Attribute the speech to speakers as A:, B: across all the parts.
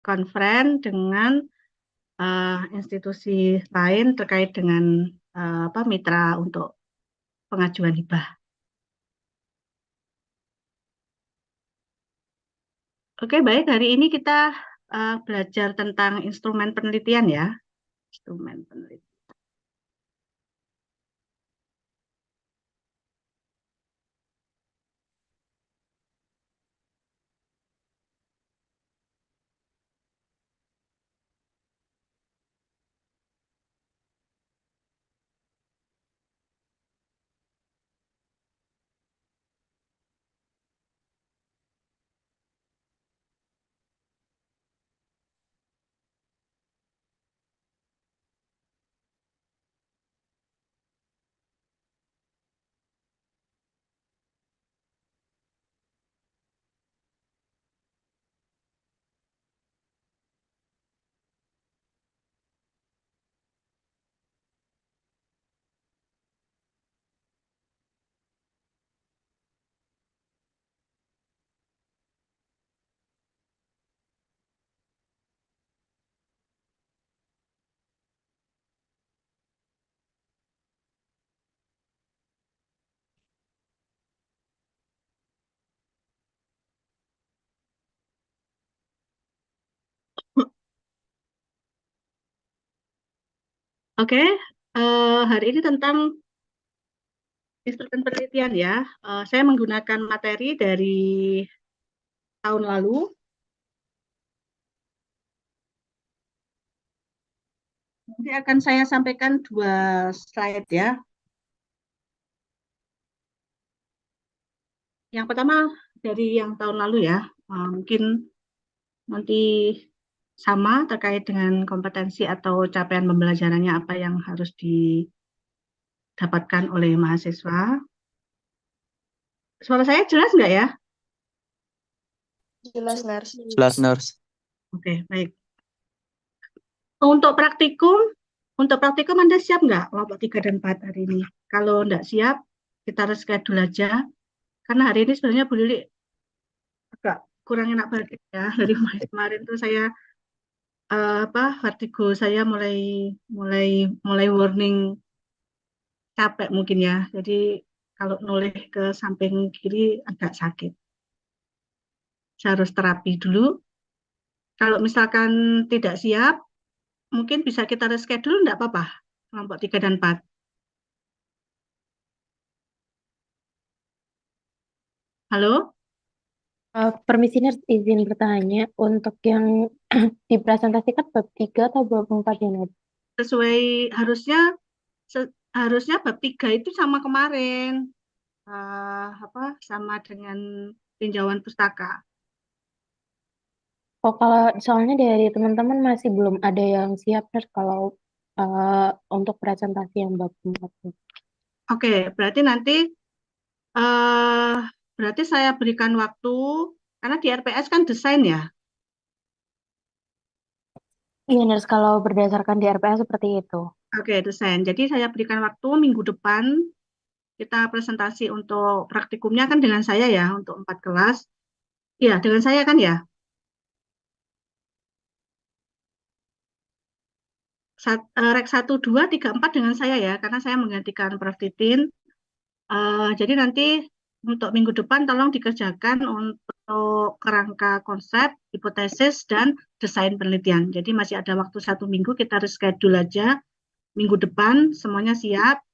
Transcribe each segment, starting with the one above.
A: conference dengan institusi lain terkait dengan mitra untuk pengajuan hibah. Oke, baik. Hari ini kita belajar tentang instrumen penelitian ya. Instrumen penelitian. Oke, hari ini tentang instrumen penelitian ya. Saya menggunakan materi dari tahun lalu. Nanti akan saya sampaikan 2 slide ya. Yang pertama dari yang tahun lalu ya. Mungkin nanti sama terkait dengan kompetensi atau capaian pembelajarannya apa yang harus didapatkan oleh mahasiswa. Suara saya jelas nggak ya?
B: Jelas, Nars.
C: Jelas, Nurs.
A: Oke, baik. Untuk praktikum Anda siap nggak kelompok 3 dan 4 hari ini? Kalau nggak siap, kita reschedule aja. Karena hari ini sebenarnya Bu Lili agak kurang enak badan ya. Dari kemarin tuh saya vertigo saya mulai mulai mulai warning capek mungkin ya. Jadi kalau noleh ke samping kiri agak sakit. Saya harus terapi dulu. Kalau misalkan tidak siap, mungkin bisa kita reschedule, enggak apa-apa. Kelompok 3 dan 4. Halo?
B: Permisi, Nars, izin bertanya. Untuk yang dipresentasikan bab 3 atau bab 4 ya, Nars?
A: Sesuai harusnya bab 3 itu sama kemarin. Sama dengan tinjauan pustaka.
B: Oh, kalau soalnya dari teman-teman masih belum ada yang siap, Nars, kalau untuk presentasi yang bab 4.
A: Oke, eh, berarti saya berikan waktu karena di RPS kan desain ya.
B: Iya, Nars, kalau berdasarkan di RPS seperti itu.
A: Oke, desain. Jadi saya berikan waktu minggu depan kita presentasi untuk praktikumnya kan dengan saya ya untuk 4 kelas. Iya, dengan saya kan ya. Rek 1, 2, 3, 4 dengan saya ya, karena saya menggantikan Prof. Titin. Jadi nanti untuk minggu depan tolong dikerjakan untuk kerangka konsep, hipotesis, dan desain penelitian. Jadi masih ada waktu 1 minggu, kita reschedule aja. Minggu depan semuanya siap.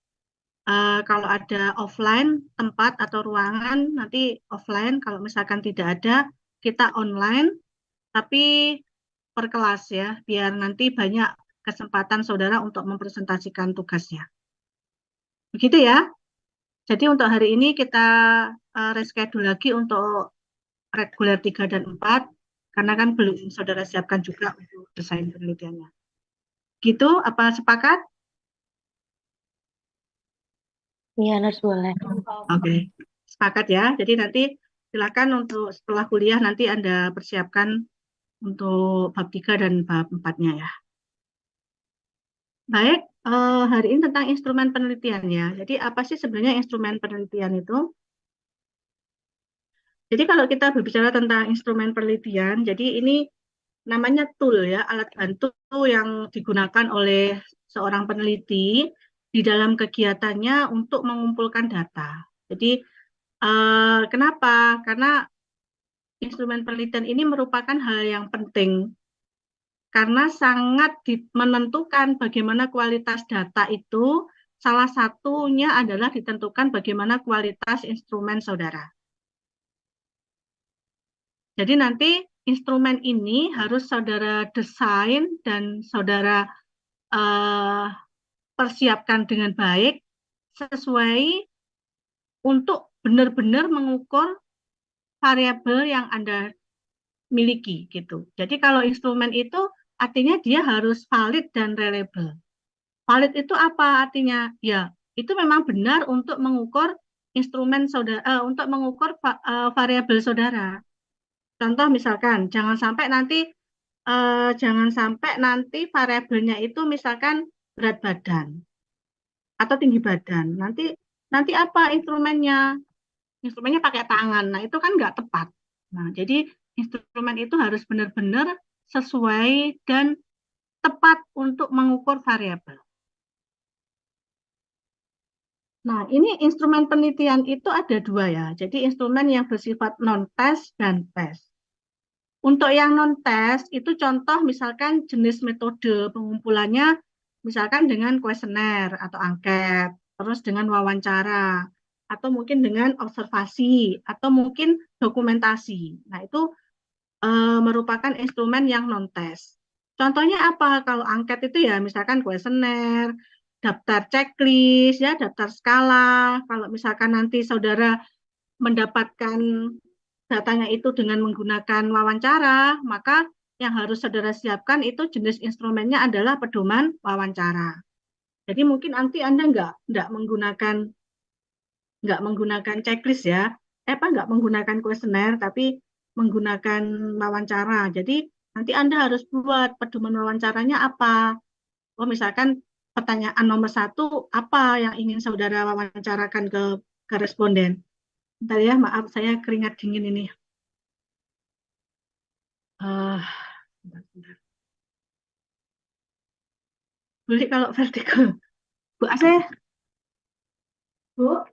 A: Kalau ada offline tempat atau ruangan, nanti offline. Kalau misalkan tidak ada, kita online, tapi per kelas ya, biar nanti banyak kesempatan saudara untuk mempresentasikan tugasnya. Begitu ya. Jadi untuk hari ini kita reschedule lagi untuk reguler 3 dan 4, karena kan belum saudara siapkan juga untuk desain penelitiannya. Gitu, apa sepakat?
B: Iya, Nars, boleh.
A: Oke, sepakat ya. Jadi nanti silakan untuk setelah kuliah nanti Anda persiapkan untuk bab 3 dan bab 4-nya ya. Baik, hari ini tentang instrumen penelitian ya. Jadi apa sih sebenarnya instrumen penelitian itu? Jadi kalau kita berbicara tentang instrumen penelitian, jadi ini namanya tool ya, alat bantu yang digunakan oleh seorang peneliti di dalam kegiatannya untuk mengumpulkan data. Jadi kenapa? Karena instrumen penelitian ini merupakan hal yang penting karena sangat menentukan bagaimana kualitas data itu. Salah satunya adalah ditentukan bagaimana kualitas instrumen saudara. Jadi nanti instrumen ini harus saudara desain dan saudara eh, persiapkan dengan baik sesuai untuk benar-benar mengukur variabel yang Anda miliki gitu. Jadi kalau instrumen itu artinya dia harus valid dan reliable. Valid itu apa artinya? Ya, itu memang benar untuk mengukur instrumen saudara, untuk mengukur variabel saudara. Contoh misalkan, jangan sampai nanti variabelnya itu misalkan berat badan atau tinggi badan. Nanti apa instrumennya? Instrumennya pakai tangan. Nah, itu kan nggak tepat. Nah, jadi instrumen itu harus benar-benar sesuai dan tepat untuk mengukur variabel. Nah, ini instrumen penelitian itu ada dua ya. Jadi instrumen yang bersifat non-test dan test. Untuk yang non-test itu contoh misalkan jenis metode pengumpulannya misalkan dengan kuesioner atau angket, terus dengan wawancara, atau mungkin dengan observasi, atau mungkin dokumentasi. Nah, itu merupakan instrumen yang non-test. Contohnya apa? Kalau angket itu ya misalkan kuesioner, daftar checklist, ya daftar skala. Kalau misalkan nanti saudara mendapatkan datanya itu dengan menggunakan wawancara, maka yang harus saudara siapkan itu jenis instrumennya adalah pedoman wawancara. Jadi mungkin nanti Anda nggak menggunakan checklist ya, nggak menggunakan kuesioner, tapi menggunakan wawancara. Jadi nanti Anda harus buat pedoman wawancaranya apa. Oh misalkan pertanyaan nomor satu apa yang ingin saudara wawancarakan ke responden. Bentar ya, maaf saya keringat dingin ini. Eh, bentar, bentar. Boleh kalau vertical. Bu Aseh, Bu.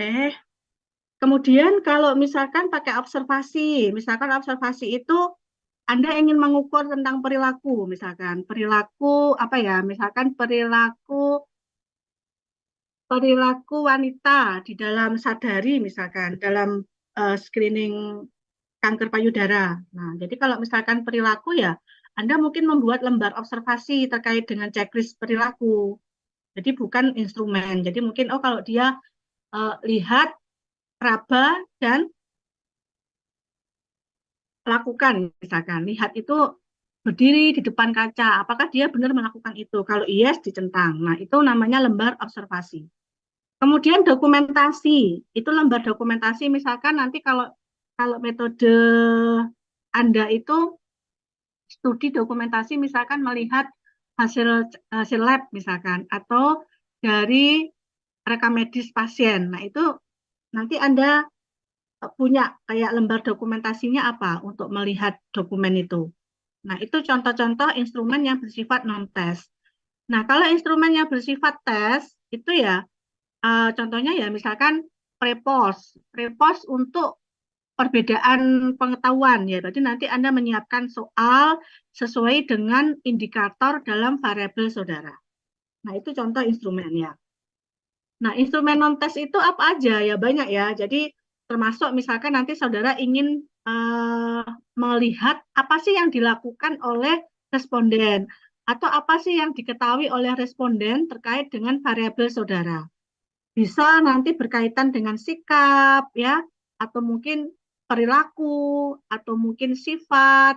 A: Eh, Kemudian kalau misalkan pakai misalkan observasi itu Anda ingin mengukur tentang perilaku, misalkan perilaku apa ya, misalkan perilaku perilaku wanita di dalam sadari, misalkan dalam screening kanker payudara. Nah, jadi kalau misalkan perilaku ya, Anda mungkin membuat lembar observasi terkait dengan checklist perilaku. Jadi bukan instrumen. Jadi mungkin kalau dia lihat, raba, dan lakukan, misalkan lihat itu berdiri di depan kaca, apakah dia benar melakukan itu? Kalau yes, dicentang. Nah, itu namanya lembar observasi. Kemudian dokumentasi, itu lembar dokumentasi misalkan nanti kalau kalau metode Anda itu studi dokumentasi misalkan melihat hasil hasil lab misalkan atau dari rekam medis pasien. Nah, itu nanti Anda punya kayak lembar dokumentasinya apa untuk melihat dokumen itu. Nah, itu contoh-contoh instrumen yang bersifat non-test. Nah, kalau instrumen yang bersifat tes, itu ya contohnya ya misalkan prepost. Prepost untuk perbedaan pengetahuan ya. Berarti nanti Anda menyiapkan soal sesuai dengan indikator dalam variabel saudara. Nah, itu contoh instrumen ya. Nah, instrumen non-tes itu apa aja? Ya banyak ya. Jadi termasuk misalkan nanti saudara ingin melihat apa sih yang dilakukan oleh responden atau apa sih yang diketahui oleh responden terkait dengan variabel saudara. Bisa nanti berkaitan dengan sikap ya, atau mungkin perilaku, atau mungkin sifat,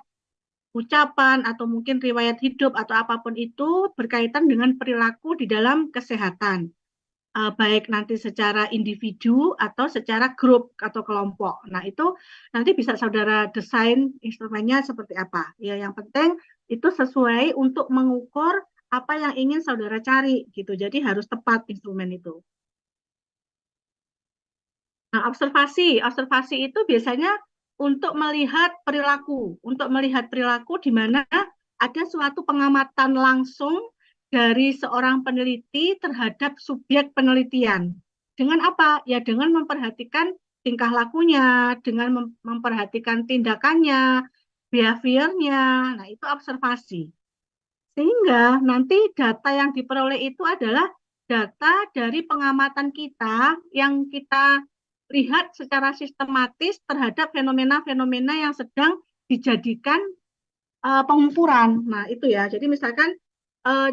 A: ucapan, atau mungkin riwayat hidup atau apapun itu berkaitan dengan perilaku di dalam kesehatan. baik nanti secara individu atau secara grup atau kelompok. Nah, itu nanti bisa saudara desain instrumennya seperti apa. Ya, yang penting itu sesuai untuk mengukur apa yang ingin saudara cari gitu. Jadi harus tepat instrumen itu. Nah, observasi itu biasanya untuk melihat perilaku di mana ada suatu pengamatan langsung dari seorang peneliti terhadap subjek penelitian. Dengan apa? Ya dengan memperhatikan tingkah lakunya, dengan memperhatikan tindakannya, behaviornya. Nah, itu observasi. Sehingga nanti data yang diperoleh itu adalah data dari pengamatan kita yang kita lihat secara sistematis terhadap fenomena-fenomena yang sedang dijadikan pengukuran. Nah, itu ya. Jadi misalkan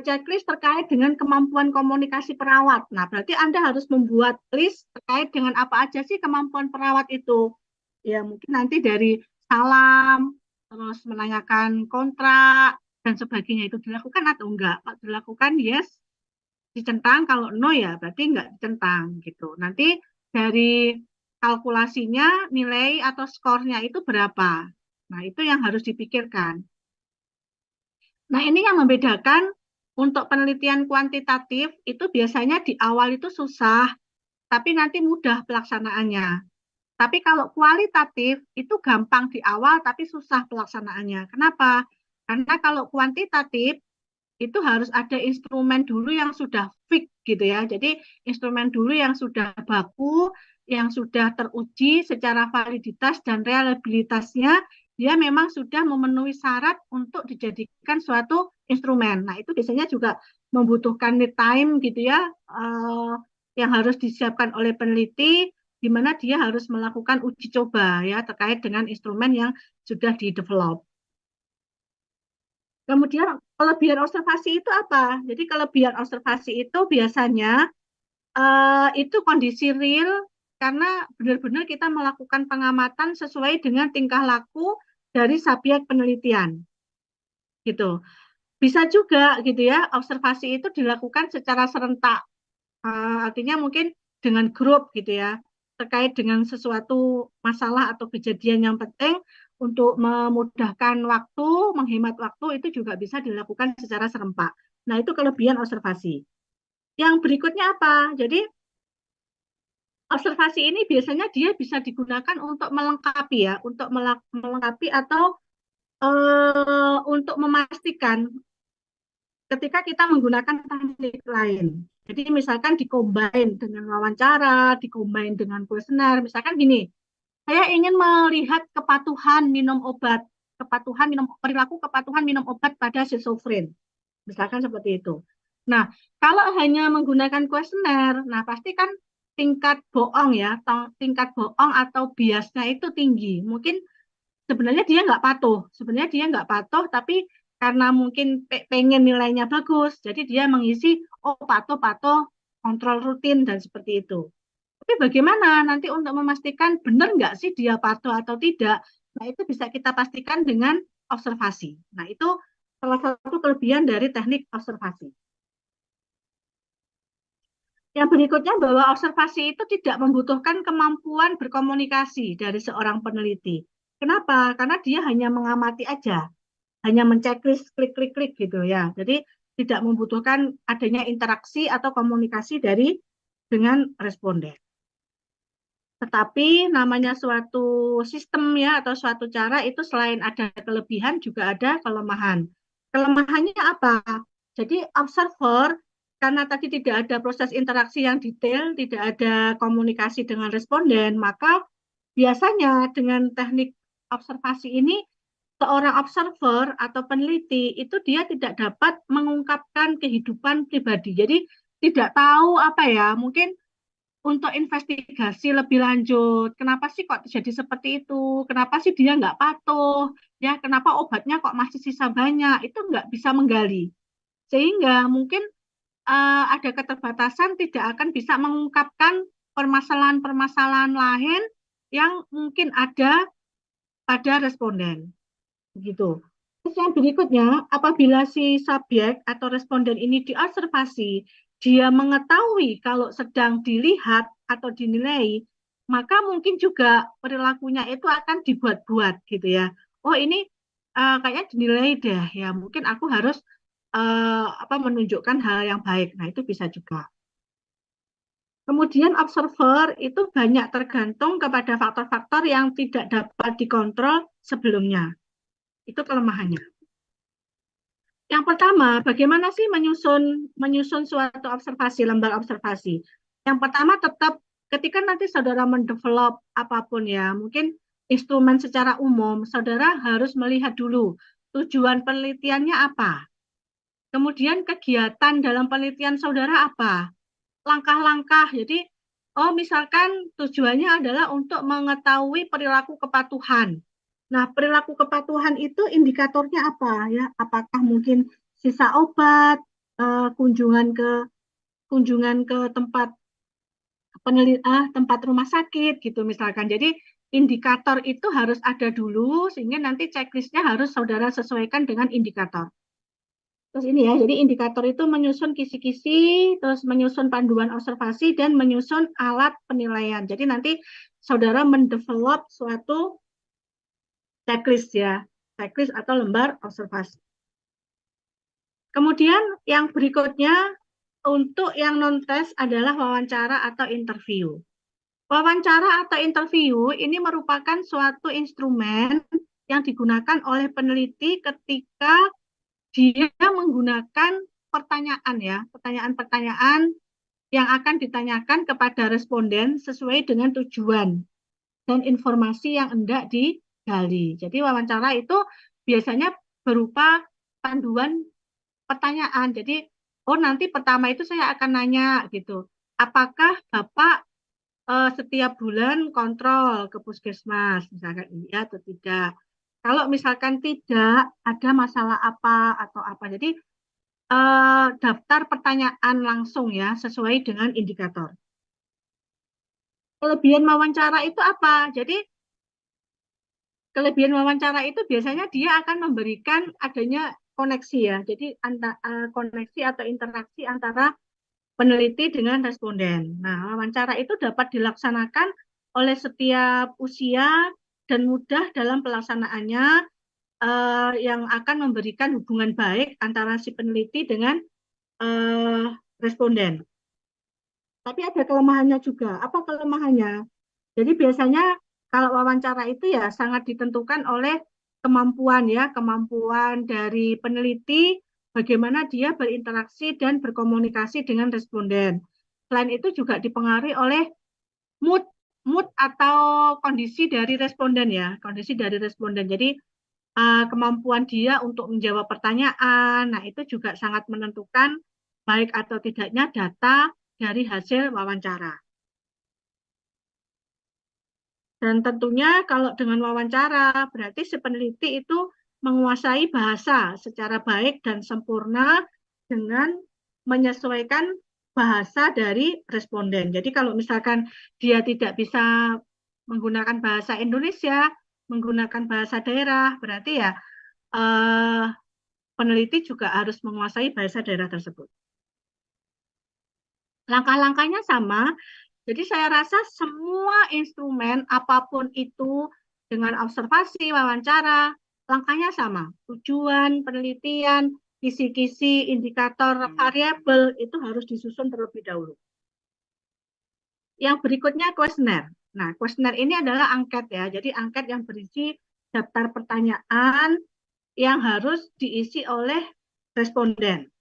A: checklist terkait dengan kemampuan komunikasi perawat. Nah, berarti Anda harus membuat list terkait dengan apa aja sih kemampuan perawat itu. Ya, mungkin nanti dari salam, terus menanyakan kontrak, dan sebagainya itu dilakukan atau enggak. Kalau dilakukan, yes, dicentang. Kalau no, ya berarti enggak dicentang gitu. Nanti dari kalkulasinya, nilai atau skornya itu berapa. Nah, itu yang harus dipikirkan. Nah, ini yang membedakan untuk penelitian kuantitatif itu biasanya di awal itu susah, tapi nanti mudah pelaksanaannya. Tapi kalau kualitatif itu gampang di awal tapi susah pelaksanaannya. Kenapa? Karena kalau kuantitatif itu harus ada instrumen dulu yang sudah fix gitu ya. Jadi instrumen dulu yang sudah baku, yang sudah teruji secara validitas dan reliabilitasnya, dia memang sudah memenuhi syarat untuk dijadikan suatu instrumen. Nah, itu biasanya juga membutuhkan lead time gitu ya, yang harus disiapkan oleh peneliti, di mana dia harus melakukan uji coba ya terkait dengan instrumen yang sudah di-develop. Kemudian kelebihan observasi itu apa? Jadi kelebihan observasi itu biasanya itu kondisi real karena benar-benar kita melakukan pengamatan sesuai dengan tingkah laku dari subjek penelitian. Gitu. Bisa juga gitu ya, observasi itu dilakukan secara serentak. Artinya mungkin dengan grup gitu ya, terkait dengan sesuatu masalah atau kejadian yang penting untuk memudahkan waktu, menghemat waktu itu juga bisa dilakukan secara serempak. Nah, itu kelebihan observasi. Yang berikutnya apa? Jadi observasi ini biasanya dia bisa digunakan untuk melengkapi ya, untuk melengkapi atau untuk memastikan ketika kita menggunakan teknik lain. Jadi misalkan dikombin dengan wawancara, dikombin dengan kuesioner, misalkan gini, saya ingin melihat kepatuhan minum obat, perilaku kepatuhan minum obat pada schizofren. Misalkan seperti itu. Nah, kalau hanya menggunakan kuesioner, nah pasti kan tingkat bohong ya, tingkat bohong atau biasnya itu tinggi. Mungkin sebenarnya dia nggak patuh, tapi karena mungkin pengen nilainya bagus, jadi dia mengisi, oh patuh, kontrol rutin, dan seperti itu. Tapi bagaimana nanti untuk memastikan benar nggak sih dia patuh atau tidak? Nah, itu bisa kita pastikan dengan observasi. Nah, itu salah satu kelebihan dari teknik observasi. Yang berikutnya bahwa observasi itu tidak membutuhkan kemampuan berkomunikasi dari seorang peneliti. Kenapa? Karena dia hanya mengamati aja, hanya menceklis klik-klik-klik gitu ya. Jadi tidak membutuhkan adanya interaksi atau komunikasi dengan responden. Tetapi namanya suatu sistem ya atau suatu cara itu selain ada kelebihan juga ada kelemahan. Kelemahannya apa? Jadi observer karena tadi tidak ada proses interaksi yang detail, tidak ada komunikasi dengan responden, maka biasanya dengan teknik observasi ini seorang observer atau peneliti itu dia tidak dapat mengungkapkan kehidupan pribadi. Jadi tidak tahu apa ya, mungkin untuk investigasi lebih lanjut. Kenapa sih kok terjadi seperti itu? Kenapa sih dia nggak patuh? Ya, kenapa obatnya kok masih sisa banyak? Itu nggak bisa menggali. Sehingga mungkin ada keterbatasan tidak akan bisa mengungkapkan permasalahan-permasalahan lain yang mungkin ada pada responden. Begitu. Terus yang berikutnya, apabila si subjek atau responden ini diobservasi, dia mengetahui kalau sedang dilihat atau dinilai, maka mungkin juga perilakunya itu akan dibuat-buat gitu ya. Oh ini kayaknya dinilai deh ya, mungkin aku harus menunjukkan hal yang baik. Nah itu bisa juga. Kemudian observer itu banyak tergantung kepada faktor-faktor yang tidak dapat dikontrol sebelumnya. Itu kelemahannya. Yang pertama, bagaimana sih menyusun menyusun suatu observasi, lembar observasi? Yang pertama tetap ketika nanti saudara mendevelop apapun ya, mungkin instrumen secara umum, saudara harus melihat dulu tujuan penelitiannya apa. Kemudian kegiatan dalam penelitian saudara apa? Langkah-langkah. Jadi, oh misalkan tujuannya adalah untuk mengetahui perilaku kepatuhan. Nah, perilaku kepatuhan itu indikatornya apa ya? Apakah mungkin sisa obat, kunjungan ke tempat tempat rumah sakit gitu misalkan. Jadi indikator itu harus ada dulu sehingga nanti checklistnya harus saudara sesuaikan dengan indikator. Terus ini ya, jadi indikator itu menyusun kisi-kisi, terus menyusun panduan observasi dan menyusun alat penilaian. Jadi nanti saudara mendevelop suatu checklist ya, checklist atau lembar observasi. Kemudian yang berikutnya untuk yang non-tes adalah wawancara atau interview. Wawancara atau interview ini merupakan suatu instrumen yang digunakan oleh peneliti ketika dia menggunakan pertanyaan ya, pertanyaan-pertanyaan yang akan ditanyakan kepada responden sesuai dengan tujuan dan informasi yang hendak digali. Jadi wawancara itu biasanya berupa panduan pertanyaan. Jadi, oh nanti pertama itu saya akan nanya gitu, apakah Bapak setiap bulan kontrol ke puskesmas, misalkan iya atau tidak. Kalau misalkan tidak, ada masalah apa atau apa. Jadi daftar pertanyaan langsung ya, sesuai dengan indikator. Kelebihan wawancara itu apa? Jadi kelebihan wawancara itu biasanya dia akan memberikan adanya koneksi ya. Jadi koneksi atau interaksi antara peneliti dengan responden. Nah, wawancara itu dapat dilaksanakan oleh setiap usia dan mudah dalam pelaksanaannya yang akan memberikan hubungan baik antara si peneliti dengan eh, responden. Tapi ada kelemahannya juga. Apa kelemahannya? Jadi biasanya kalau wawancara itu ya sangat ditentukan oleh kemampuan ya, kemampuan dari peneliti bagaimana dia berinteraksi dan berkomunikasi dengan responden. Selain itu juga dipengaruhi oleh mood mood atau kondisi dari responden ya, kondisi dari responden. Jadi kemampuan dia untuk menjawab pertanyaan, nah itu juga sangat menentukan baik atau tidaknya data dari hasil wawancara. Dan tentunya kalau dengan wawancara, berarti si peneliti itu menguasai bahasa secara baik dan sempurna dengan menyesuaikan bahasa dari responden. Jadi kalau misalkan dia tidak bisa menggunakan bahasa Indonesia, menggunakan bahasa daerah, berarti ya eh, peneliti juga harus menguasai bahasa daerah tersebut. Langkah-langkahnya sama, jadi saya rasa semua instrumen apapun itu dengan observasi, wawancara, langkahnya sama. Tujuan, penelitian, kisi-kisi, indikator, variabel itu harus disusun terlebih dahulu. Yang berikutnya kuesioner. Nah, kuesioner ini adalah angket ya. Jadi angket yang berisi daftar pertanyaan yang harus diisi oleh responden.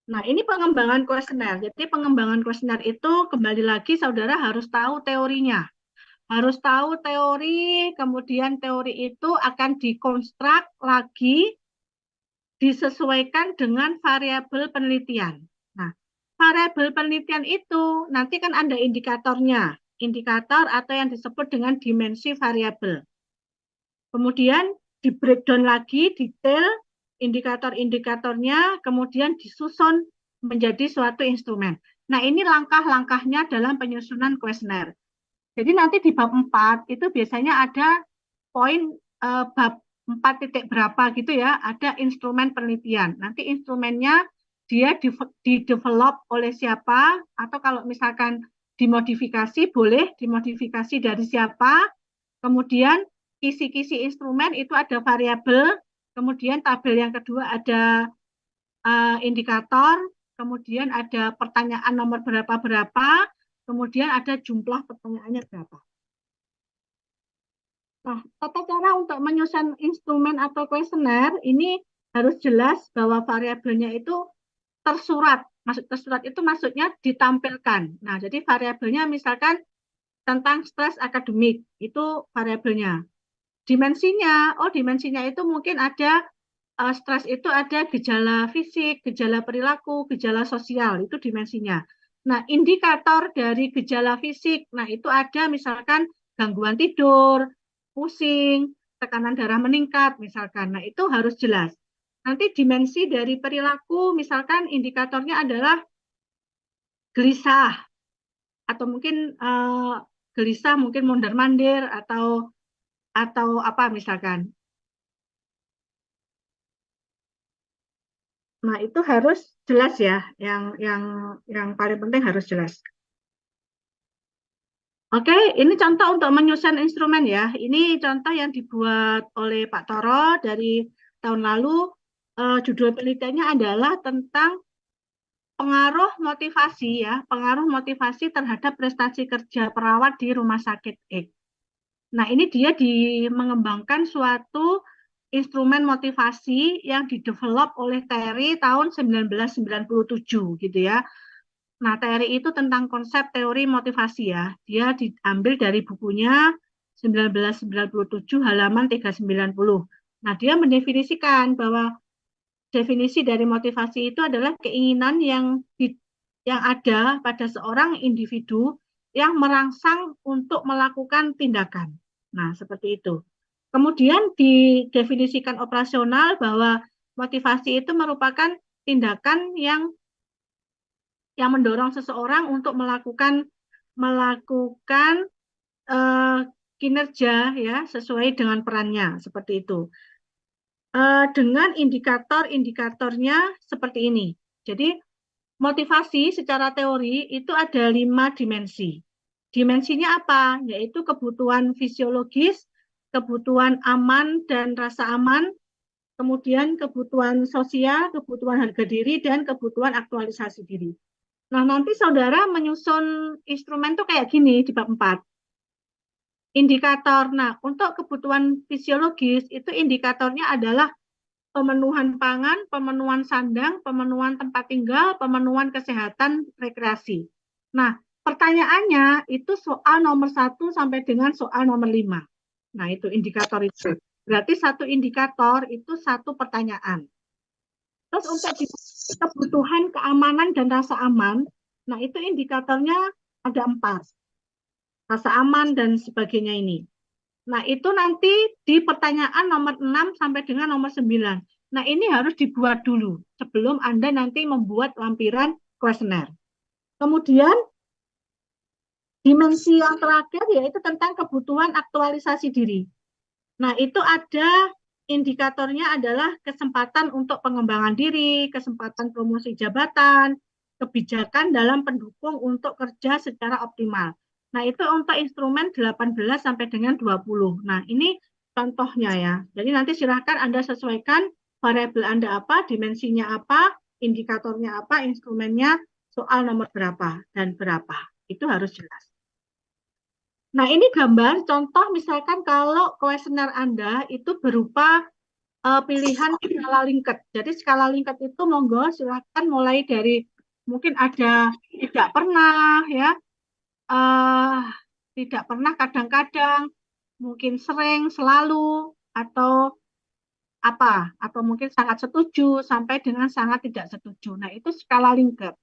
A: Nah, ini pengembangan kuesioner. Jadi pengembangan kuesioner itu kembali lagi saudara harus tahu teorinya. Harus tahu teori, kemudian teori itu akan dikonstruk lagi disesuaikan dengan variabel penelitian. Nah, variabel penelitian itu nanti kan ada indikatornya, indikator atau yang disebut dengan dimensi variabel. Kemudian di breakdown lagi detail indikator-indikatornya, kemudian disusun menjadi suatu instrumen. Nah, ini langkah-langkahnya dalam penyusunan kuesioner. Jadi nanti di bab 4 itu biasanya ada poin bab 4 titik berapa gitu ya, ada instrumen penelitian. Nanti instrumennya dia di-develop oleh siapa, atau kalau misalkan dimodifikasi, boleh dimodifikasi dari siapa. Kemudian kisi-kisi instrumen itu ada variabel, kemudian tabel yang kedua ada indikator, kemudian ada pertanyaan nomor berapa-berapa, kemudian ada jumlah pertanyaannya berapa. Nah, tata cara untuk menyusun instrumen atau kuesioner ini harus jelas bahwa variabelnya itu tersurat. Maksud tersurat itu maksudnya ditampilkan. Nah, jadi variabelnya misalkan tentang stres akademik, itu variabelnya. Dimensinya, dimensinya itu mungkin ada stres itu ada gejala fisik, gejala perilaku, gejala sosial, itu dimensinya. Nah, indikator dari gejala fisik, nah itu ada misalkan gangguan tidur, pusing, tekanan darah meningkat, misalkan. Nah, itu harus jelas. Nanti dimensi dari perilaku, misalkan indikatornya adalah gelisah, atau mungkin gelisah, mungkin mondar-mandir, atau apa misalkan. Nah, itu harus jelas ya, yang paling penting harus jelas. Oke, ini contoh untuk menyusun instrumen ya. Ini contoh yang dibuat oleh Pak Toro dari tahun lalu. Judul penelitiannya adalah tentang pengaruh motivasi ya, pengaruh motivasi terhadap prestasi kerja perawat di rumah sakit X. Nah, ini dia mengembangkan suatu instrumen motivasi yang didevelop oleh Terry tahun 1997 gitu ya. Nah, teori itu tentang konsep teori motivasi ya. Dia diambil dari bukunya 1997 halaman 390. Nah, dia mendefinisikan bahwa definisi dari motivasi itu adalah keinginan yang ada pada seorang individu yang merangsang untuk melakukan tindakan. Nah, seperti itu. Kemudian didefinisikan operasional bahwa motivasi itu merupakan tindakan yang mendorong seseorang untuk melakukan eh, kinerja ya sesuai dengan perannya seperti itu. Dengan indikator-indikatornya seperti ini. Jadi motivasi secara teori itu ada 5 dimensi. Dimensinya apa? Yaitu kebutuhan fisiologis, kebutuhan aman dan rasa aman, kemudian kebutuhan sosial, kebutuhan harga diri, dan kebutuhan aktualisasi diri. Nah, nanti saudara menyusun instrumen tuh kayak gini di bab 4. Indikator. Nah, untuk kebutuhan fisiologis itu indikatornya adalah pemenuhan pangan, pemenuhan sandang, pemenuhan tempat tinggal, pemenuhan kesehatan, rekreasi. Nah, pertanyaannya itu soal nomor 1 sampai dengan soal nomor 5. Nah, itu indikator itu. Berarti satu indikator itu satu pertanyaan. Terus untuk kebutuhan keamanan dan rasa aman, nah itu indikatornya ada 4. Rasa aman dan sebagainya ini. Nah, itu nanti di pertanyaan nomor 6 sampai dengan nomor 9. Nah, ini harus dibuat dulu sebelum Anda nanti membuat lampiran kuesioner. Kemudian, dimensi yang terakhir yaitu tentang kebutuhan aktualisasi diri. Nah, itu ada indikatornya adalah kesempatan untuk pengembangan diri, kesempatan promosi jabatan, kebijakan dalam pendukung untuk kerja secara optimal. Nah, itu untuk instrumen 18 sampai dengan 20. Nah, ini contohnya ya. Jadi nanti silakan Anda sesuaikan variabel Anda apa, dimensinya apa, indikatornya apa, instrumennya, soal nomor berapa, dan berapa. Itu harus jelas. Nah, ini gambar contoh misalkan kalau kuesioner Anda itu berupa pilihan skala Likert. Jadi skala Likert itu monggo silakan mulai dari mungkin ada tidak pernah ya, uh, tidak pernah kadang-kadang, mungkin sering, selalu, atau apa, atau mungkin sangat setuju sampai dengan sangat tidak setuju. Nah, itu skala Likert.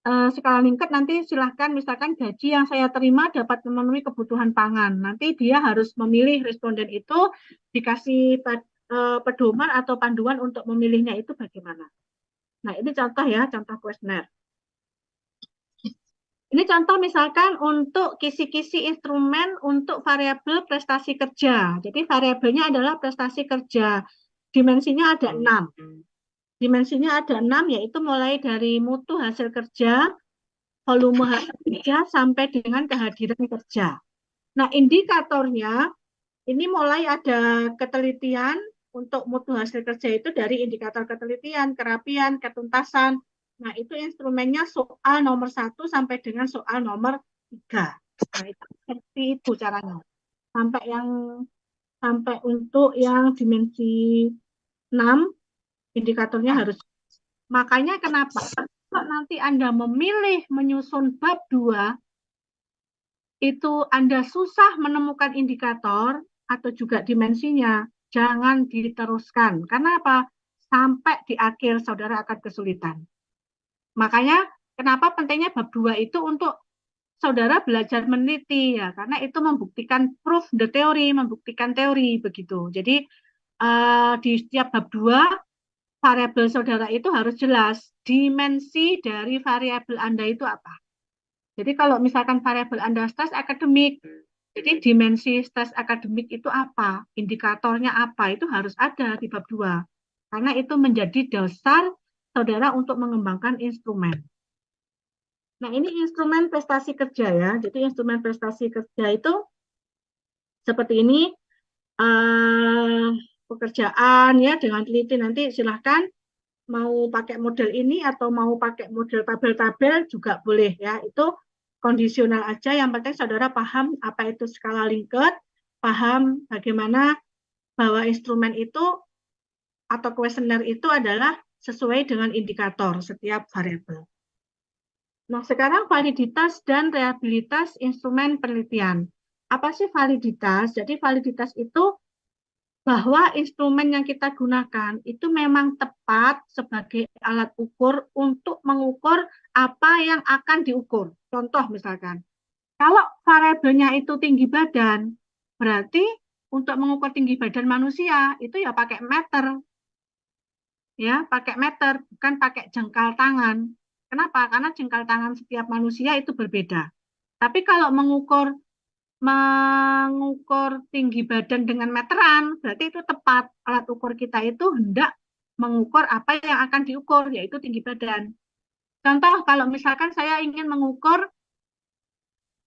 A: Skala Likert nanti silahkan misalkan gaji yang saya terima dapat memenuhi kebutuhan pangan. Nanti dia harus memilih responden itu dikasih pedoman atau panduan untuk memilihnya itu bagaimana. Nah, ini contoh ya, contoh kuesioner. Ini contoh misalkan untuk kisi-kisi instrumen untuk variabel prestasi kerja. Jadi variabelnya adalah prestasi kerja. Dimensinya ada 6. Dimensinya ada 6, yaitu mulai dari mutu hasil kerja, volume hasil kerja, sampai dengan kehadiran kerja. Nah, indikatornya ini mulai ada ketelitian untuk mutu hasil kerja itu dari indikator ketelitian, kerapian, ketuntasan. Nah, itu instrumennya soal nomor 1 sampai dengan soal nomor 3. Nah, itu seperti itu caranya. Sampai untuk yang dimensi 6, indikatornya harus. Makanya kenapa kalau nanti Anda memilih menyusun bab 2, itu Anda susah menemukan indikator atau juga dimensinya, jangan diteruskan. Karena apa? Sampai di akhir saudara akan kesulitan. Makanya kenapa pentingnya bab 2 itu untuk saudara belajar meneliti ya, karena itu membuktikan proof the theory, membuktikan teori begitu. Jadi di setiap bab 2 variabel saudara itu harus jelas dimensi dari variabel Anda itu apa. Jadi kalau misalkan variabel Anda stres akademik, jadi dimensi stres akademik itu apa, indikatornya apa, itu harus ada di bab 2. Karena itu menjadi dasar saudara untuk mengembangkan instrumen. Nah, ini instrumen prestasi kerja ya. Jadi instrumen prestasi kerja itu seperti ini, pekerjaan ya dengan teliti, nanti silahkan mau pakai model ini atau mau pakai model tabel-tabel juga boleh ya. Itu kondisional aja, yang penting saudara paham apa itu skala Likert, paham bagaimana bahwa instrumen itu atau kuesioner itu adalah sesuai dengan indikator setiap variabel. Nah, sekarang validitas dan reliabilitas instrumen penelitian. Apa sih validitas? Jadi validitas itu bahwa instrumen yang kita gunakan itu memang tepat sebagai alat ukur untuk mengukur apa yang akan diukur. Contoh misalkan, kalau variabelnya itu tinggi badan, berarti untuk mengukur tinggi badan manusia itu ya pakai meter, ya pakai meter, bukan pakai jengkal tangan. Kenapa? Karena jengkal tangan setiap manusia itu berbeda. Tapi kalau mengukur tinggi badan dengan meteran, berarti itu tepat. Alat ukur kita itu hendak mengukur apa yang akan diukur, yaitu tinggi badan. Contoh, kalau misalkan saya ingin mengukur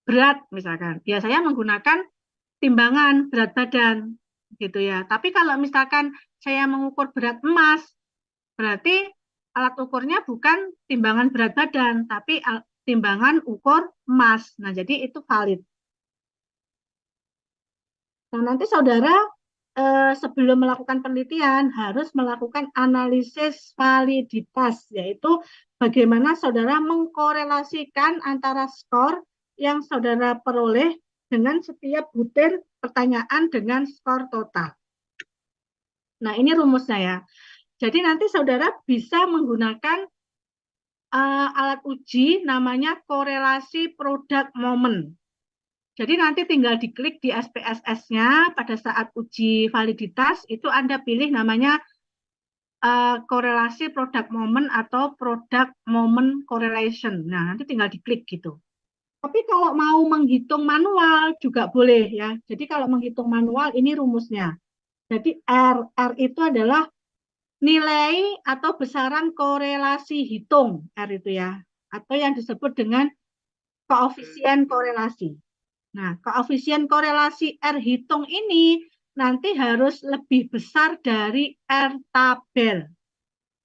A: berat, misalkan, ya saya menggunakan timbangan berat badan, gitu ya. Tapi kalau misalkan saya mengukur berat emas, berarti alat ukurnya bukan timbangan berat badan, tapi timbangan ukur emas. Nah, jadi itu valid. Nah, nanti saudara sebelum melakukan penelitian harus melakukan analisis validitas, yaitu bagaimana saudara mengkorelasikan antara skor yang saudara peroleh dengan setiap butir pertanyaan dengan skor total. Nah, ini rumusnya ya. Jadi nanti saudara bisa menggunakan alat uji namanya korelasi produk moment. Jadi nanti tinggal diklik di SPSS-nya pada saat uji validitas, itu Anda pilih namanya korelasi product moment atau product moment correlation. Nah, nanti tinggal diklik gitu. Tapi kalau mau menghitung manual juga boleh ya. Jadi kalau menghitung manual ini rumusnya. Jadi R itu adalah nilai atau besaran korelasi hitung, R itu ya. Atau yang disebut dengan koefisien korelasi. Nah, koefisien korelasi R hitung ini nanti harus lebih besar dari R tabel.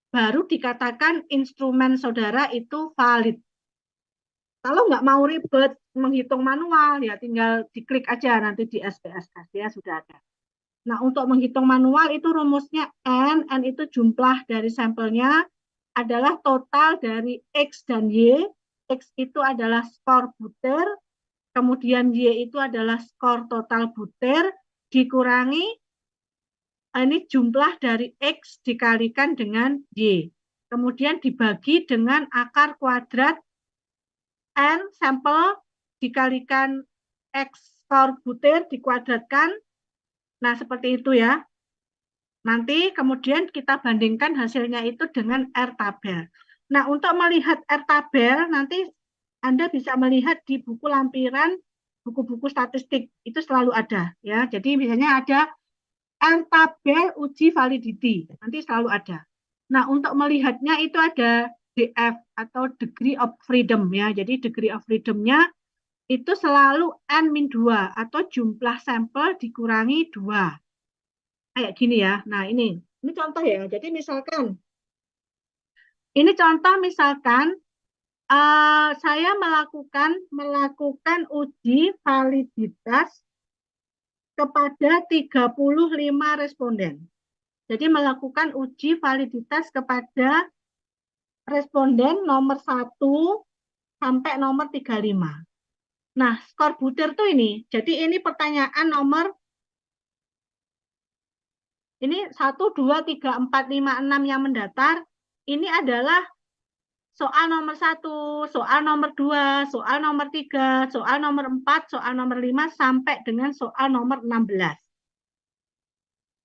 A: Baru dikatakan instrumen saudara itu valid. Kalau nggak mau ribet menghitung manual, ya tinggal diklik aja nanti di SPSS ya, sudah ada. Nah, untuk menghitung manual itu rumusnya N itu jumlah dari sampelnya adalah total dari X dan Y. X itu adalah skor butir, kemudian Y itu adalah skor total butir, dikurangi ini jumlah dari X dikalikan dengan Y. Kemudian dibagi dengan akar kuadrat N sampel dikalikan X skor butir dikuadratkan. Nah, seperti itu ya. Nanti kemudian kita bandingkan hasilnya itu dengan R tabel. Nah, untuk melihat R tabel, nanti Anda bisa melihat di buku lampiran, buku-buku statistik, itu selalu ada. Ya. Jadi misalnya ada R tabel uji validity, nanti selalu ada. Nah, untuk melihatnya itu ada DF atau degree of freedom ya. Jadi degree of freedom-nya itu selalu N-2 atau jumlah sampel dikurangi 2. Kayak gini ya. Nah, ini contoh ya. Jadi misalkan, ini contoh misalkan saya melakukan uji validitas kepada 35 responden. Jadi melakukan uji validitas kepada responden nomor 1 sampai nomor 35. Nah, skor butir tuh ini. Jadi ini pertanyaan nomor ini 1, 2, 3, 4, 5, 6 yang mendatar. Ini adalah soal nomor 1, soal nomor 2, soal nomor 3, soal nomor 4, soal nomor 5, sampai dengan soal nomor 16.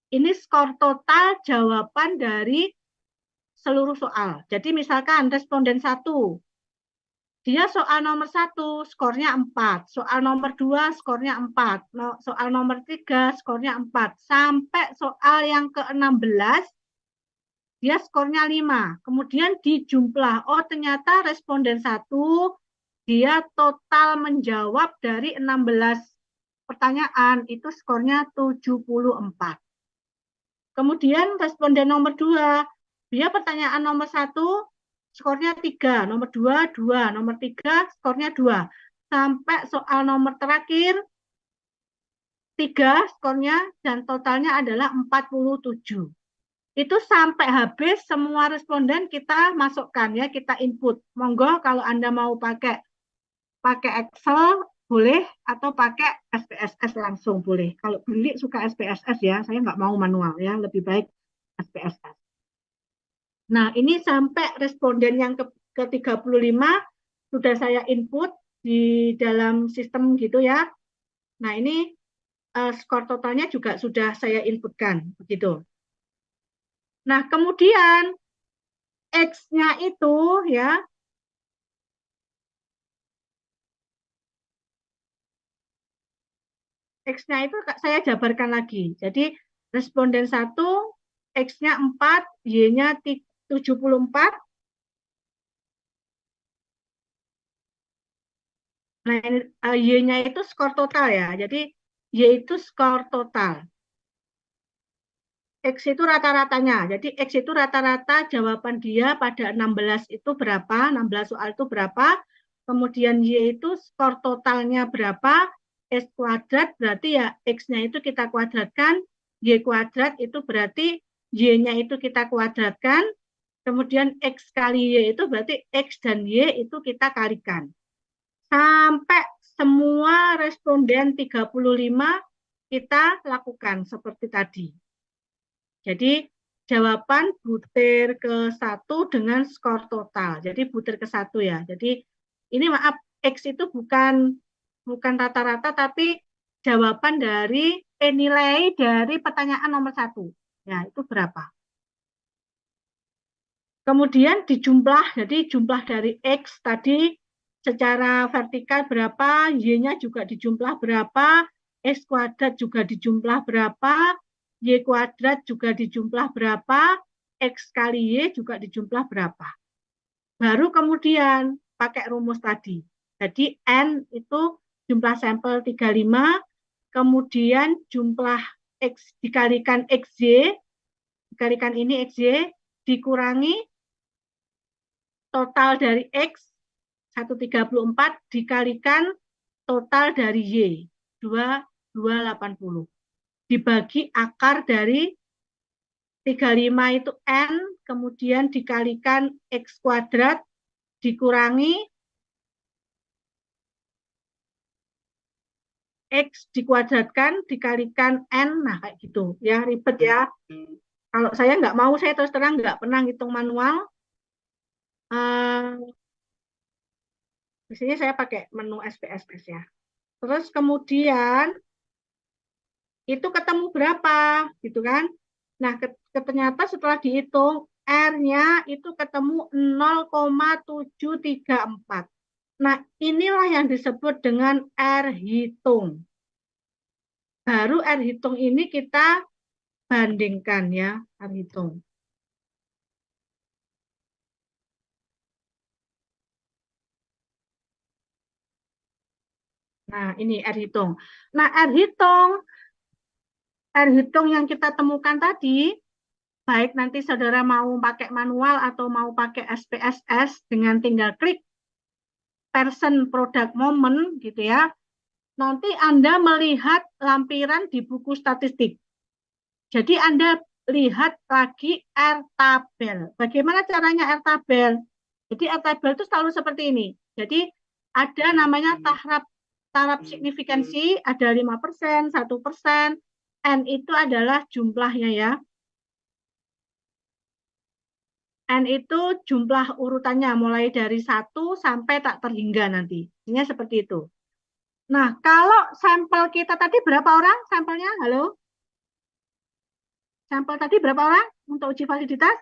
A: Ini skor total jawaban dari seluruh soal. Jadi misalkan responden 1, dia soal nomor 1 skornya 4, soal nomor 2 skornya 4, soal nomor 3 skornya 4, sampai soal yang ke-16 dia skornya 5. Kemudian dijumlah, oh ternyata responden 1 dia total menjawab dari 16 pertanyaan itu skornya 74. Kemudian responden nomor 2, dia pertanyaan nomor 1 skornya 3, nomor 2, 2, nomor 3 skornya 2. Sampai soal nomor terakhir 3 skornya dan totalnya adalah 47. Itu sampai habis semua responden kita masukkan ya, kita input. Monggo kalau Anda mau pakai Excel boleh atau pakai SPSS langsung boleh. Kalau beli suka SPSS ya, saya nggak mau manual ya, lebih baik SPSS. Nah, ini sampai responden yang ke-35 sudah saya input di dalam sistem gitu ya. Nah, ini skor totalnya juga sudah saya inputkan begitu. Nah, kemudian X-nya itu ya, X-nya itu saya jabarkan lagi. Jadi responden 1, X-nya 4, Y-nya 74. Nah, Y-nya itu skor total ya. Jadi Y itu skor total. X itu rata-ratanya. Jadi X itu rata-rata jawaban dia pada 16 itu berapa, 16 soal itu berapa. Kemudian Y itu skor totalnya berapa, X kuadrat berarti ya X-nya itu kita kuadratkan, Y kuadrat itu berarti Y-nya itu kita kuadratkan, kemudian X kali Y itu berarti X dan Y itu kita kalikan. Sampai semua responden 35 kita lakukan seperti tadi. Jadi jawaban butir ke-1 dengan skor total. Jadi butir ke-1 ya. Jadi ini maaf, X itu bukan rata-rata tapi jawaban dari nilai dari pertanyaan nomor 1. Ya, itu berapa? Kemudian dijumlah, jadi jumlah dari X tadi secara vertikal berapa, Y-nya juga dijumlah berapa, X kuadrat juga dijumlah berapa, Y kuadrat juga dijumlah berapa, X kali Y juga dijumlah berapa. Baru kemudian pakai rumus tadi. Jadi N itu jumlah sampel 35, kemudian jumlah X dikalikan XY, dikalikan ini XY, dikurangi total dari X 134 dikalikan total dari Y 2280 dibagi akar dari 35 itu N kemudian dikalikan X kuadrat dikurangi X dikuadratkan dikalikan N. Nah kayak gitu ya, ribet ya. Kalau saya nggak mau, saya terus terang nggak pernah ngitung manual. Di sini saya pakai menu SPSS ya. Terus kemudian itu ketemu berapa gitu kan. Nah, ternyata setelah dihitung R-nya itu ketemu 0,734. Nah, inilah yang disebut dengan R hitung. Baru R hitung ini kita bandingkan ya, R hitung. Nah, ini R hitung. Nah, R hitung yang kita temukan tadi, baik nanti saudara mau pakai manual atau mau pakai SPSS dengan tinggal klik person product moment gitu ya. Nanti Anda melihat lampiran di buku statistik. Jadi Anda lihat lagi R tabel. Bagaimana caranya R tabel? Jadi R tabel itu selalu seperti ini. Jadi ada namanya taraf signifikansi, ada 5%, 1%. N itu adalah jumlahnya ya. N itu jumlah urutannya mulai dari 1 sampai tak terhingga nanti. Ini seperti itu. Nah, kalau sampel kita tadi berapa orang sampelnya? Halo? Sampel tadi berapa orang untuk uji validitas?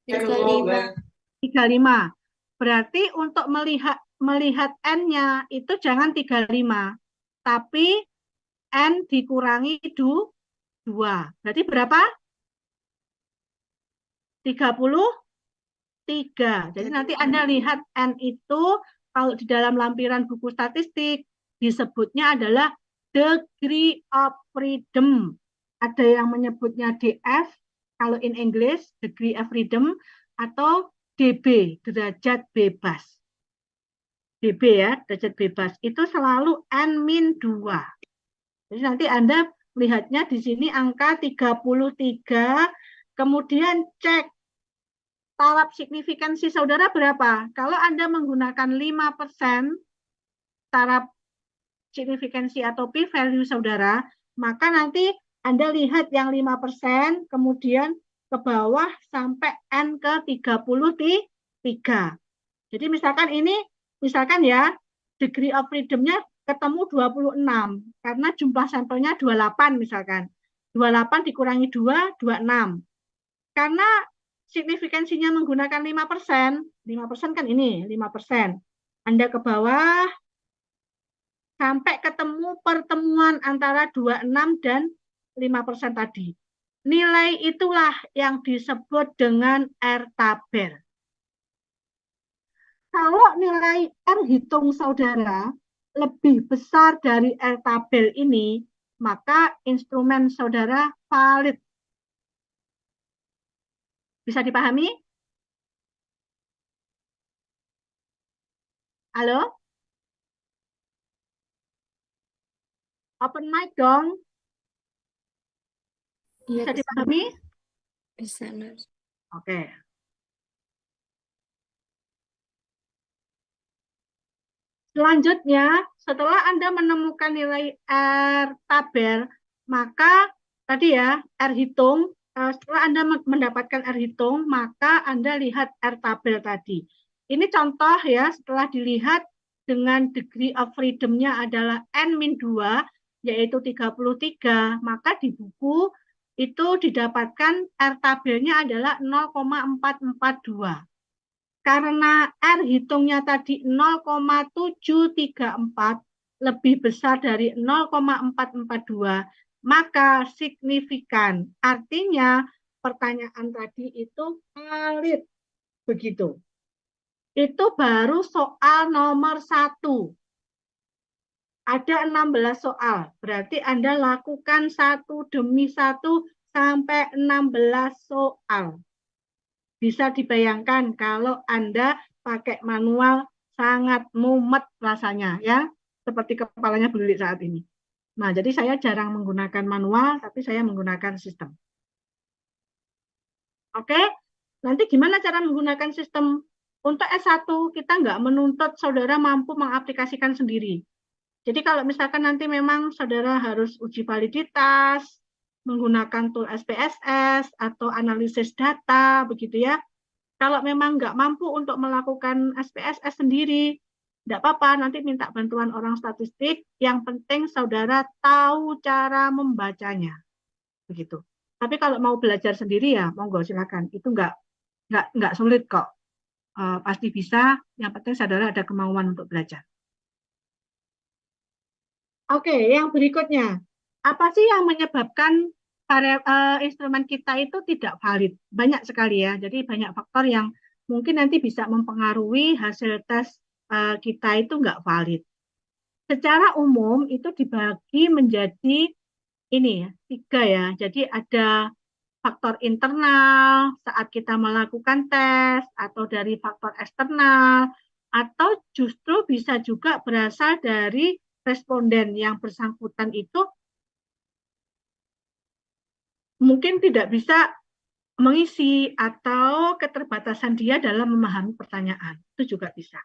C: 35.
A: 35. Berarti untuk melihat N-nya itu jangan 35, tapi N dikurangi 2. Berarti berapa? 33. Jadi nanti Anda lihat N itu kalau di dalam lampiran buku statistik disebutnya adalah degree of freedom. Ada yang menyebutnya DF kalau in English, degree of freedom, atau DB, derajat bebas. DB ya, derajat bebas. Itu selalu N-2. Jadi nanti Anda melihatnya di sini angka 33, kemudian cek taraf signifikansi saudara berapa. Kalau Anda menggunakan 5% taraf signifikansi atau p-value saudara, maka nanti Anda lihat yang 5%, kemudian ke bawah sampai N ke 33. Jadi misalkan ini, misalkan ya, degree of freedom-nya ketemu 26, karena jumlah sampelnya 28 misalkan. 28 dikurangi 2, 26. Karena signifikansinya menggunakan 5%, 5% kan ini, 5%. Anda ke bawah, sampai ketemu pertemuan antara 26 dan 5% tadi. Nilai itulah yang disebut dengan R tabel. Kalau nilai R hitung saudara lebih besar dari R tabel ini, maka instrumen saudara valid. Bisa dipahami? Halo? Open mic dong.
C: Iya,
A: Bisa dipahami?
C: bisa, Nurse.
A: Oke. Selanjutnya, setelah Anda menemukan nilai R tabel, maka tadi ya, R hitung, setelah Anda mendapatkan R hitung, maka Anda lihat R tabel tadi. Ini contoh ya, setelah dilihat dengan degree of freedom-nya adalah N-2, yaitu 33, maka di buku itu didapatkan R tabelnya adalah 0,442. Karena R hitungnya tadi 0,734 lebih besar dari 0,442, maka signifikan. Artinya pertanyaan tadi itu valid. Begitu. Itu baru soal nomor 1. Ada 16 soal. Berarti Anda lakukan satu demi satu sampai 16 soal. Bisa dibayangkan kalau Anda pakai manual sangat mumet rasanya ya, seperti kepalanya belilik saat ini. Nah, jadi saya jarang menggunakan manual, tapi saya menggunakan sistem. Oke, nanti gimana cara menggunakan sistem? Untuk S1, kita nggak menuntut saudara mampu mengaplikasikan sendiri. Jadi kalau misalkan nanti memang saudara harus uji validitas, menggunakan tool SPSS, atau analisis data, begitu ya, kalau memang nggak mampu untuk melakukan SPSS sendiri, tidak apa-apa, nanti minta bantuan orang statistik. Yang penting saudara tahu cara membacanya, begitu. Tapi kalau mau belajar sendiri ya, monggo silakan. Itu nggak sulit kok. Pasti bisa. Yang penting saudara ada kemauan untuk belajar. Oke, yang berikutnya, apa sih yang menyebabkan instrumen kita itu tidak valid? Banyak sekali ya. Jadi banyak faktor yang mungkin nanti bisa mempengaruhi hasil tes kita itu nggak valid. secara umum itu dibagi menjadi ini ya, 3 ya. Jadi ada faktor internal saat kita melakukan tes atau dari faktor eksternal atau justru bisa juga berasal dari responden yang bersangkutan itu mungkin tidak bisa mengisi atau keterbatasan dia dalam memahami pertanyaan. Itu juga bisa.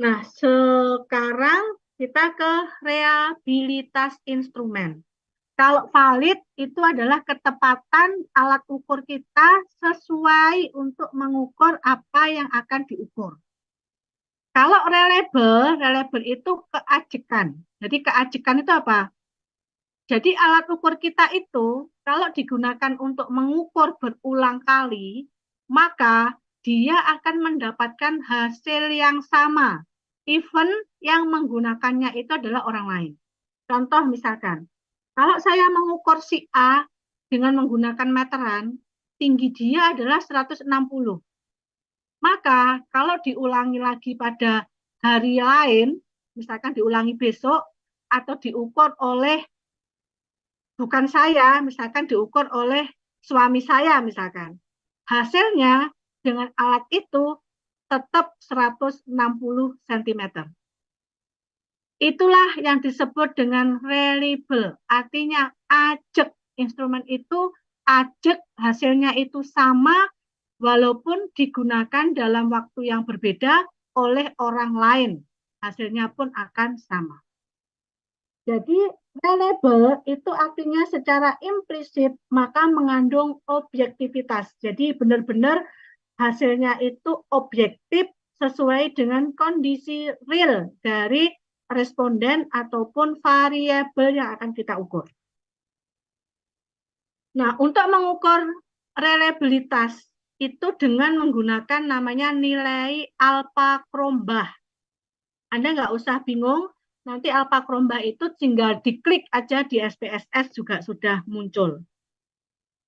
A: Nah, sekarang kita ke reliabilitas instrumen. Kalau valid itu adalah ketepatan alat ukur kita sesuai untuk mengukur apa yang akan diukur. Kalau reliable itu keajekan. Jadi keajekan itu apa? Jadi alat ukur kita itu kalau digunakan untuk mengukur berulang kali, maka dia akan mendapatkan hasil yang sama, even yang menggunakannya itu adalah orang lain. Contoh misalkan, kalau saya mengukur si A dengan menggunakan meteran, tinggi dia adalah 160. Maka kalau diulangi lagi pada hari lain, misalkan diulangi besok, atau diukur oleh bukan saya, misalkan diukur oleh suami saya misalkan. Hasilnya dengan alat itu tetap 160 cm. Itulah yang disebut dengan reliable. Artinya ajek. Instrumen itu ajek, hasilnya itu sama walaupun digunakan dalam waktu yang berbeda oleh orang lain. Hasilnya pun akan sama. Jadi reliable itu artinya secara implisit maka mengandung objektivitas. Jadi benar-benar hasilnya itu objektif sesuai dengan kondisi real dari responden ataupun variabel yang akan kita ukur. Nah, untuk mengukur reliabilitas itu dengan menggunakan namanya nilai alpha Krombach. Anda nggak usah bingung, nanti alpha Krombach itu tinggal diklik aja di SPSS juga sudah muncul.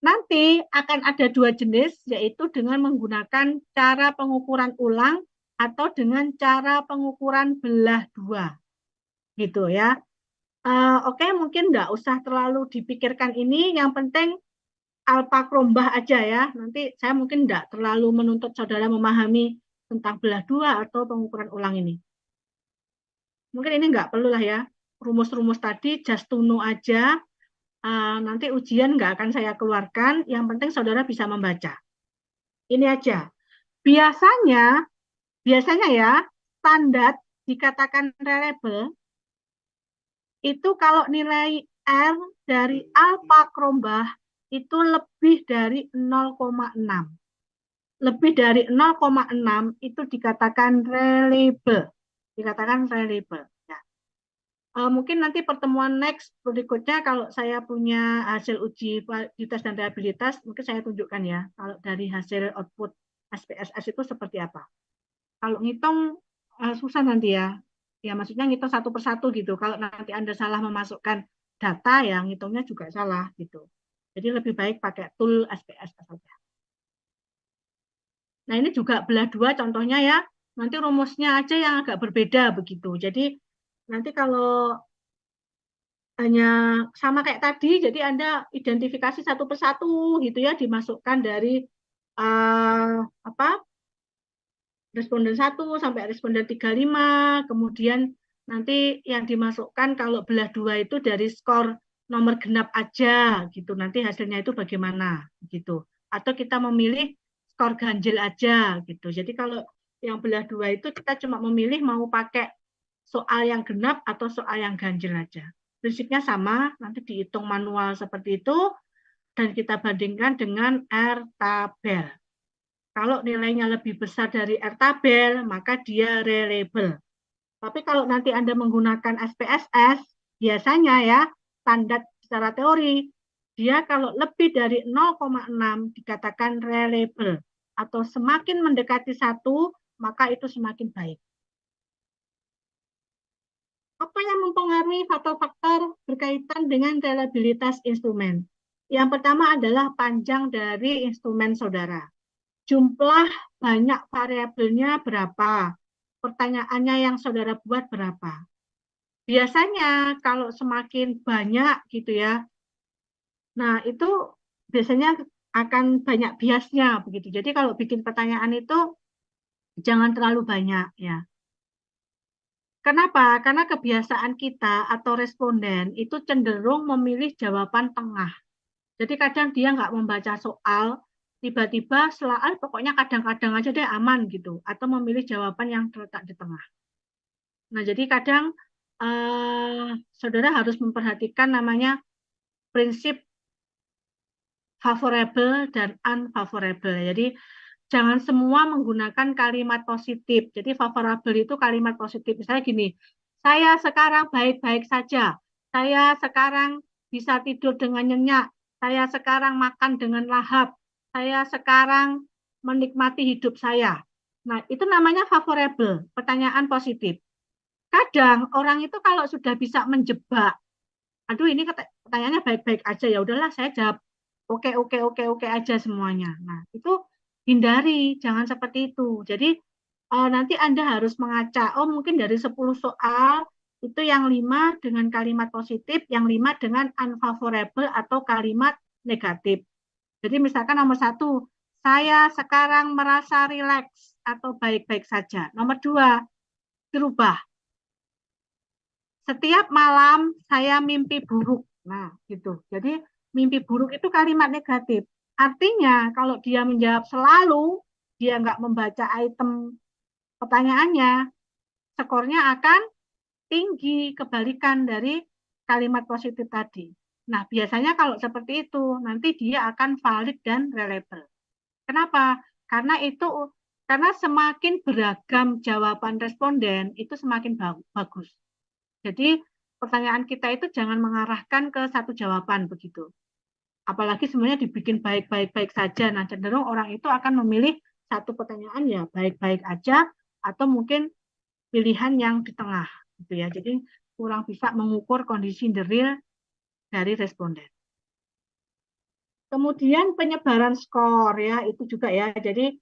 A: Nanti akan ada 2 jenis, yaitu dengan menggunakan cara pengukuran ulang atau dengan cara pengukuran belah 2. Gitu ya. Oke, mungkin nggak usah terlalu dipikirkan ini, yang penting alpha Krombach aja ya. Nanti saya mungkin nggak terlalu menuntut saudara memahami tentang belah 2 atau pengukuran ulang ini. Mungkin ini nggak perlu lah ya. Rumus-rumus tadi just to know aja. Nanti ujian nggak akan saya keluarkan. Yang penting saudara bisa membaca. Ini aja. Biasanya ya, standar dikatakan reliable itu kalau nilai R dari alpha Krombach itu lebih dari 0,6. Lebih dari 0,6 itu dikatakan reliable. Dikatakan reliable. Ya. Mungkin nanti pertemuan next berikutnya kalau saya punya hasil uji validitas dan reliabilitas, mungkin saya tunjukkan ya. Kalau dari hasil output SPSS itu seperti apa. Kalau ngitung susah nanti ya. Ya maksudnya ngitung satu persatu gitu. Kalau nanti Anda salah memasukkan data ya ngitungnya juga salah gitu. Jadi lebih baik pakai tool SPSS saja. Nah ini juga belah 2 contohnya ya. Nanti rumusnya aja yang agak berbeda begitu. Jadi nanti kalau hanya sama kayak tadi, jadi Anda identifikasi satu persatu gitu ya, dimasukkan dari responden 1 sampai responden 35, kemudian nanti yang dimasukkan kalau belah 2 itu dari skor nomor genap aja gitu, nanti hasilnya itu bagaimana gitu. Atau kita memilih skor ganjil aja gitu. Jadi kalau yang belah 2 itu kita cuma memilih mau pakai soal yang genap atau soal yang ganjil aja. Prinsipnya sama, nanti dihitung manual seperti itu dan kita bandingkan dengan R-tabel. Kalau nilainya lebih besar dari R-tabel, maka dia reliable. Tapi kalau nanti Anda menggunakan SPSS, biasanya ya, standar secara teori, dia kalau lebih dari 0,6 dikatakan reliable. Atau semakin mendekati 1, maka itu semakin baik. Apa yang mempengaruhi faktor-faktor berkaitan dengan reliabilitas instrumen? Yang pertama adalah panjang dari instrumen saudara. Jumlah banyak variabelnya berapa, pertanyaannya yang saudara buat berapa. Biasanya kalau semakin banyak gitu ya, nah itu biasanya akan banyak biasnya begitu. Jadi kalau bikin pertanyaan itu jangan terlalu banyak ya. Kenapa? Karena kebiasaan kita atau responden itu cenderung memilih jawaban tengah. Jadi kadang dia nggak membaca soal, tiba-tiba selaal pokoknya kadang-kadang aja deh aman gitu, atau memilih jawaban yang terletak di tengah. Nah, jadi kadang saudara harus memperhatikan namanya prinsip favorable dan unfavorable. Jadi jangan semua menggunakan kalimat positif. Jadi favorable itu kalimat positif. Misalnya gini, saya sekarang baik-baik saja. Saya sekarang bisa tidur dengan nyenyak. Saya sekarang makan dengan lahap. Saya sekarang menikmati hidup saya. Nah, itu namanya favorable, pertanyaan positif. Kadang orang itu kalau sudah bisa menjebak, aduh ini pertanyaannya baik-baik aja, ya udahlah saya jawab oke oke oke oke aja semuanya. Nah, itu hindari, jangan seperti itu. Jadi nanti Anda harus mengacak, oh mungkin dari 10 soal itu yang 5 dengan kalimat positif, yang 5 dengan unfavorable atau kalimat negatif. Jadi misalkan nomor 1, saya sekarang merasa rileks atau baik-baik saja. Nomor 2, dirubah. Setiap malam saya mimpi buruk. Nah, gitu. Jadi mimpi buruk itu kalimat negatif. Artinya kalau dia menjawab selalu, dia nggak membaca item pertanyaannya, skornya akan tinggi, kebalikan dari kalimat positif tadi. Nah, biasanya kalau seperti itu, nanti dia akan valid dan reliable. Kenapa? Karena semakin beragam jawaban responden, itu semakin bagus. Jadi pertanyaan kita itu jangan mengarahkan ke satu jawaban begitu. Apalagi sebenarnya dibikin baik-baik saja. Nah, cenderung orang itu akan memilih satu pertanyaan ya baik-baik aja atau mungkin pilihan yang di tengah gitu ya. Jadi kurang bisa mengukur kondisi the real dari responden. Kemudian penyebaran skor ya itu juga ya. Jadi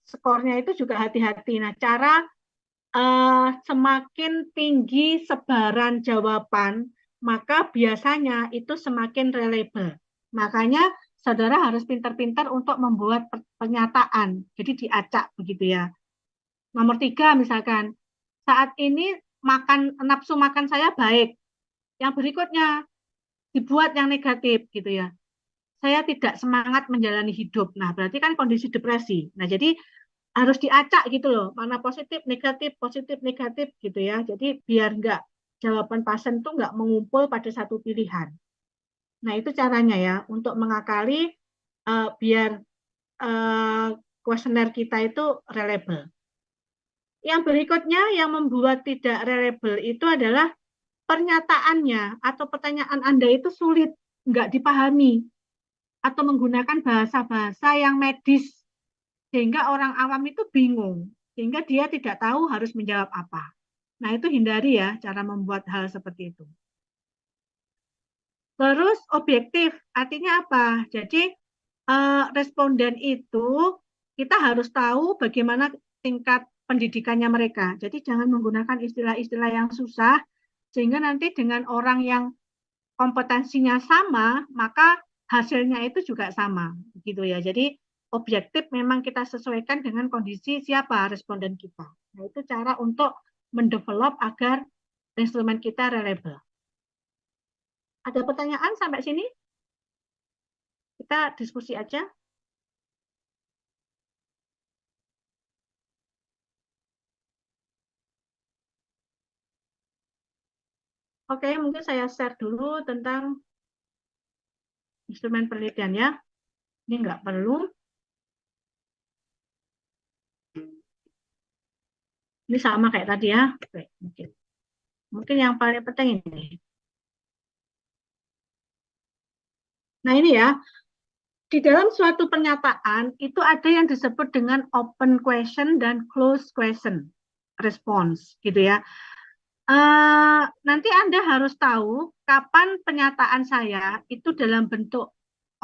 A: skornya itu juga hati-hati. Nah, cara semakin tinggi sebaran jawaban, maka biasanya itu semakin reliable. Makanya saudara harus pintar-pintar untuk membuat pernyataan. Jadi diacak begitu ya. Nomor 3 misalkan, saat ini nafsu makan saya baik. Yang berikutnya dibuat yang negatif gitu ya. Saya tidak semangat menjalani hidup. Nah, berarti kan kondisi depresi. Nah, jadi harus diacak gitu loh, mana positif negatif gitu ya. Jadi biar enggak jawaban pasien tuh enggak mengumpul pada satu pilihan. Nah itu caranya ya untuk mengakali biar kuesioner kita itu reliable. Yang berikutnya yang membuat tidak reliable itu adalah pernyataannya atau pertanyaan Anda itu sulit, enggak dipahami atau menggunakan bahasa-bahasa yang medis sehingga orang awam itu bingung, sehingga dia tidak tahu harus menjawab apa. Nah, itu hindari ya cara membuat hal seperti itu. Terus objektif, artinya apa? Jadi responden itu kita harus tahu bagaimana tingkat pendidikannya mereka. Jadi jangan menggunakan istilah-istilah yang susah, sehingga nanti dengan orang yang kompetensinya sama, maka hasilnya itu juga sama, gitu ya. Jadi objektif memang kita sesuaikan dengan kondisi siapa responden kita. Nah, itu cara untuk mendevelop agar instrumen kita reliable. Ada pertanyaan sampai sini? Kita diskusi aja. Oke, mungkin saya share dulu tentang instrumen penelitian ya. Ini nggak perlu. Ini sama kayak tadi ya. Oke, mungkin yang paling penting ini. Nah ini ya, di dalam suatu pernyataan itu ada yang disebut dengan open question dan closed question response, gitu ya. Nanti Anda harus tahu kapan pernyataan saya itu dalam bentuk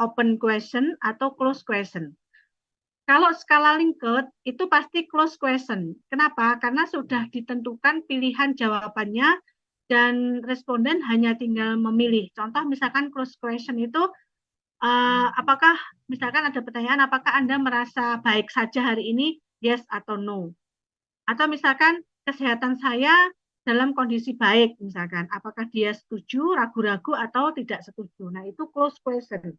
A: open question atau closed question. Kalau skala Likert itu pasti close question. Kenapa? Karena sudah ditentukan pilihan jawabannya dan responden hanya tinggal memilih. Contoh misalkan close question itu apakah misalkan ada pertanyaan apakah Anda merasa baik saja hari ini? Yes atau no. Atau misalkan kesehatan saya dalam kondisi baik misalkan. Apakah dia setuju, ragu-ragu atau tidak setuju. Nah, itu close question.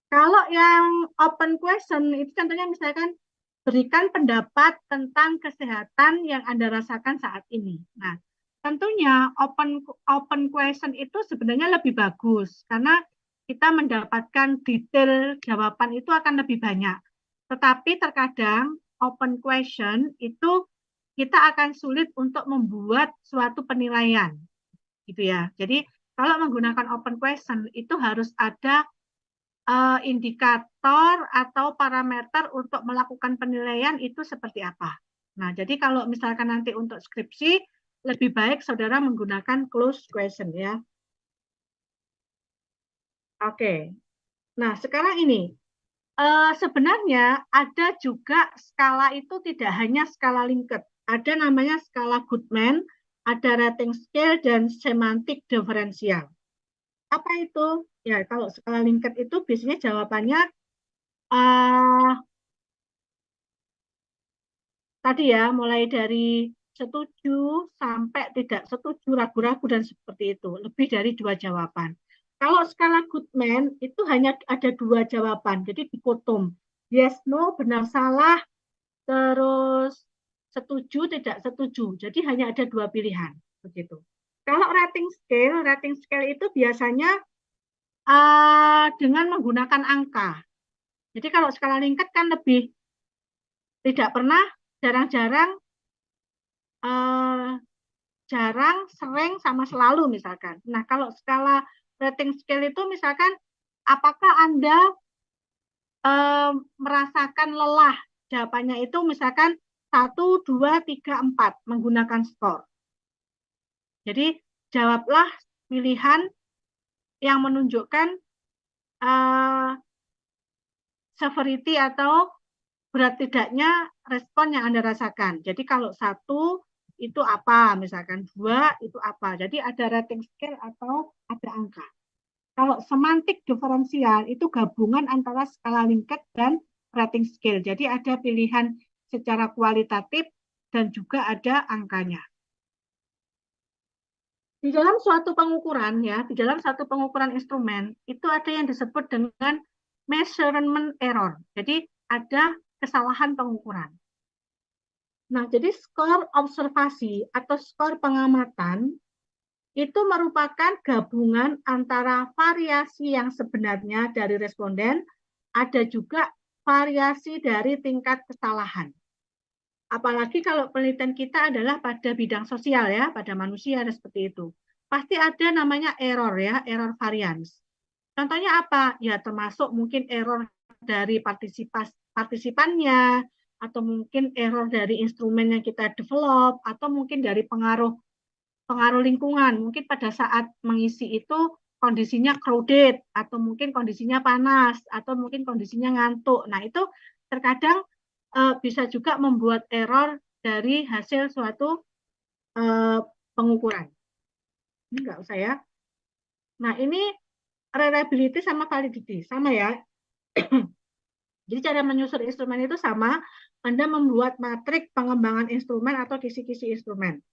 A: Kalau yang open question itu contohnya misalkan berikan pendapat tentang kesehatan yang Anda rasakan saat ini. Nah, tentunya open question itu sebenarnya lebih bagus karena kita mendapatkan detail jawaban itu akan lebih banyak. Tetapi terkadang open question itu kita akan sulit untuk membuat suatu penilaian, gitu ya. Jadi kalau menggunakan open question itu harus ada indikator atau parameter untuk melakukan penilaian itu seperti apa. Nah, jadi kalau misalkan nanti untuk skripsi, lebih baik saudara menggunakan closed question ya. Oke. Nah, sekarang ini, sebenarnya ada juga skala itu tidak hanya skala Likert. Ada namanya skala Goodman, ada rating scale, dan semantik diferensial. Apa itu? Ya, kalau skala Likert itu biasanya jawabannya tadi ya, mulai dari setuju sampai tidak setuju, ragu-ragu dan seperti itu. Lebih dari 2 jawaban. Kalau skala Goodman itu hanya ada 2 jawaban, jadi dikotom. Yes, no, benar, salah, terus setuju, tidak setuju. Jadi hanya ada 2 pilihan. Begitu. Kalau rating scale itu biasanya dengan menggunakan angka. Jadi kalau skala Likert kan lebih tidak pernah, jarang-jarang, jarang, sering, sama selalu misalkan. Nah, kalau skala rating scale itu misalkan apakah Anda merasakan lelah? Jawabannya itu misalkan 1, 2, 3, 4 menggunakan skor. Jadi jawablah pilihan yang menunjukkan severity atau berat tidaknya respon yang Anda rasakan. Jadi kalau 1 itu apa, misalkan 2 itu apa. Jadi ada rating scale atau ada angka. Kalau semantik diferensial itu gabungan antara skala Likert dan rating scale. Jadi ada pilihan secara kualitatif dan juga ada angkanya. Di dalam suatu pengukuran ya, di dalam satu pengukuran instrumen itu ada yang disebut dengan measurement error. Jadi ada kesalahan pengukuran. Nah, jadi skor observasi atau skor pengamatan itu merupakan gabungan antara variasi yang sebenarnya dari responden, ada juga variasi dari tingkat kesalahan. Apalagi kalau penelitian kita adalah pada bidang sosial ya, pada manusia dan seperti itu. Pasti ada namanya error ya, error variance. Contohnya apa? Ya termasuk mungkin error dari partisipannya, atau mungkin error dari instrumen yang kita develop, atau mungkin dari pengaruh lingkungan. Mungkin pada saat mengisi itu kondisinya crowded, atau mungkin kondisinya panas, atau mungkin kondisinya ngantuk. Nah, itu terkadang bisa juga membuat error dari hasil suatu pengukuran. Ini enggak usah ya. Nah, ini reliability sama validity. Sama ya. Jadi cara menyusun instrumen itu sama, Anda membuat matrik pengembangan instrumen atau kisi-kisi instrumen.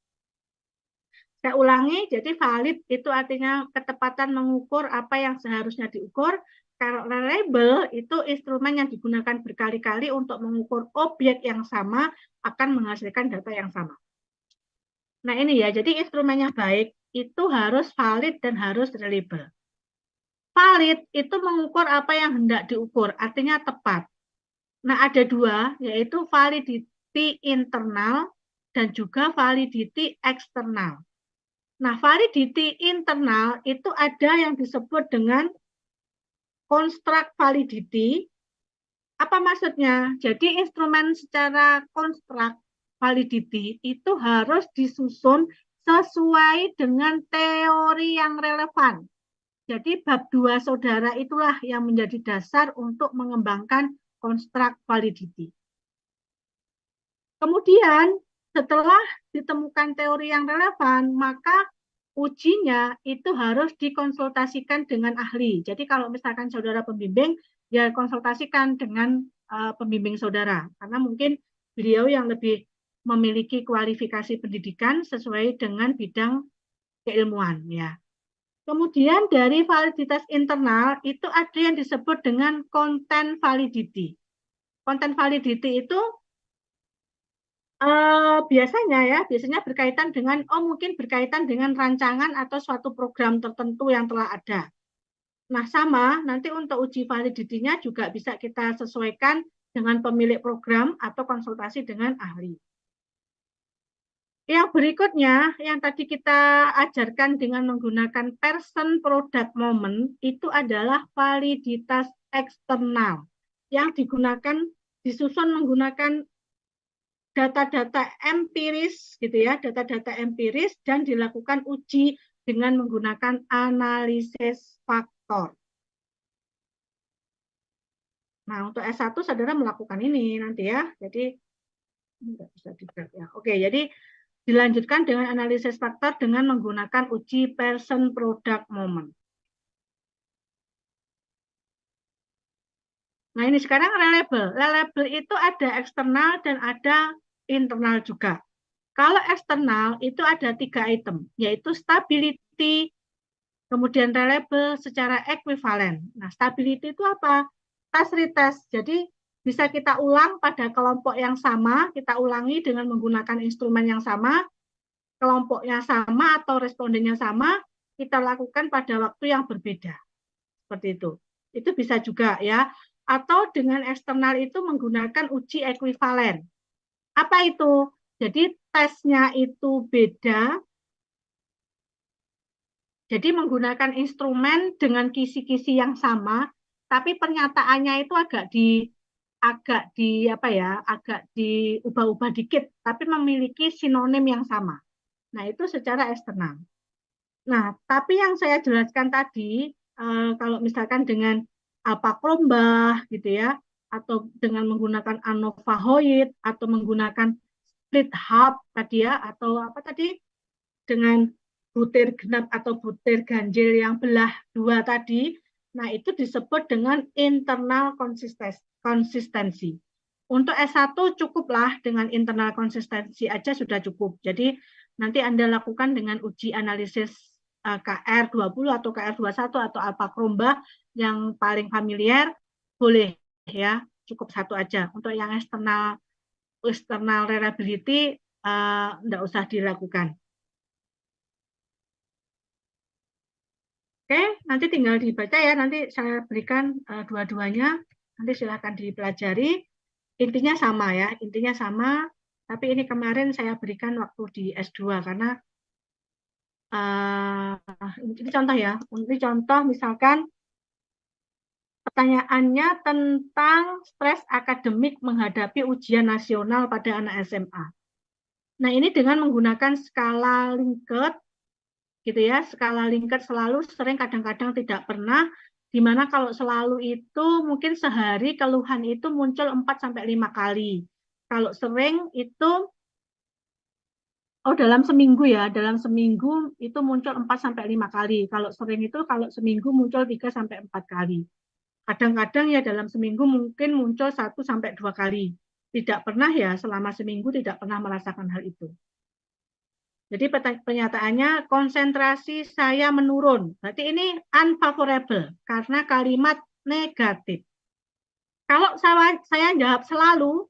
A: Saya ulangi, jadi valid itu artinya ketepatan mengukur apa yang seharusnya diukur. Kalau reliable itu instrumen yang digunakan berkali-kali untuk mengukur objek yang sama akan menghasilkan data yang sama. Nah ini ya, jadi instrumen yang baik itu harus valid dan harus reliable. Valid itu mengukur apa yang hendak diukur, artinya tepat. Nah, ada 2, yaitu validity internal dan juga validity eksternal. Nah, validity internal itu ada yang disebut dengan construct validity. Apa maksudnya? Jadi instrumen secara construct validity itu harus disusun sesuai dengan teori yang relevan. Jadi bab 2 saudara itulah yang menjadi dasar untuk mengembangkan construct validity. Kemudian setelah ditemukan teori yang relevan, maka ujinya itu harus dikonsultasikan dengan ahli. Jadi kalau misalkan saudara pembimbing, ya konsultasikan dengan pembimbing saudara, karena mungkin beliau yang lebih memiliki kualifikasi pendidikan sesuai dengan bidang keilmuan, ya. Kemudian dari validitas internal itu ada yang disebut dengan content validity. Content validity itu biasanya berkaitan dengan, mungkin berkaitan dengan rancangan atau suatu program tertentu yang telah ada. Nah, sama, nanti untuk uji validity-nya juga bisa kita sesuaikan dengan pemilik program atau konsultasi dengan ahli. Yang berikutnya, yang tadi kita ajarkan dengan menggunakan person product moment, itu adalah validitas eksternal yang disusun menggunakan data-data empiris gitu ya, data-data empiris dan dilakukan uji dengan menggunakan analisis faktor. Nah, untuk S1 saudara melakukan ini nanti ya. Jadi enggak bisa di-grab ya. Oke, jadi dilanjutkan dengan analisis faktor dengan menggunakan uji person product moment. Nah, ini sekarang reliable. Reliable itu ada eksternal dan ada internal juga. Kalau eksternal itu ada 3 item, yaitu stability, kemudian reliable secara ekuivalen. Nah, stability itu apa? Test retest. Jadi bisa kita ulang pada kelompok yang sama, kita ulangi dengan menggunakan instrumen yang sama, kelompoknya sama atau respondennya sama, kita lakukan pada waktu yang berbeda. Seperti itu. Itu bisa juga ya. Atau dengan eksternal itu menggunakan uji ekuivalen. Apa itu? Jadi tesnya itu beda. Jadi menggunakan instrumen dengan kisi-kisi yang sama, tapi pernyataannya itu agak diubah-ubah dikit, tapi memiliki sinonim yang sama. Nah, itu secara eksternal. Nah, tapi yang saya jelaskan tadi, kalau misalkan dengan alpha-krombah gitu ya, atau dengan menggunakan ANOVA-HOID, atau menggunakan split hub tadi ya, atau apa tadi, dengan butir genap atau butir ganjil yang belah 2 tadi, nah itu disebut dengan internal konsistensi. Untuk S1 cukuplah dengan internal konsistensi aja sudah cukup. Jadi nanti Anda lakukan dengan uji analisis KR20 atau KR21 atau alpha-krombah yang paling familiar, boleh ya, cukup 1 aja. Untuk yang external reliability enggak usah dilakukan. Oke, nanti tinggal dibaca ya, nanti saya berikan dua-duanya, nanti silahkan dipelajari. Intinya sama ya, intinya sama, tapi ini kemarin saya berikan waktu di S2 karena ini contoh ya, ini contoh misalkan pertanyaannya tentang stres akademik menghadapi ujian nasional pada anak SMA. Nah, ini dengan menggunakan skala Likert, gitu ya, skala Likert selalu, sering, kadang-kadang tidak pernah, di mana kalau selalu itu mungkin sehari keluhan itu muncul 4-5 kali. Kalau sering itu dalam seminggu ya, dalam seminggu itu muncul 4-5 kali. Kalau sering itu kalau seminggu muncul 3-4 kali. Kadang-kadang ya dalam seminggu mungkin muncul 1-2 kali. Tidak pernah ya selama seminggu tidak pernah merasakan hal itu. Jadi pernyataannya konsentrasi saya menurun. Berarti ini unfavorable karena kalimat negatif. Kalau saya jawab selalu,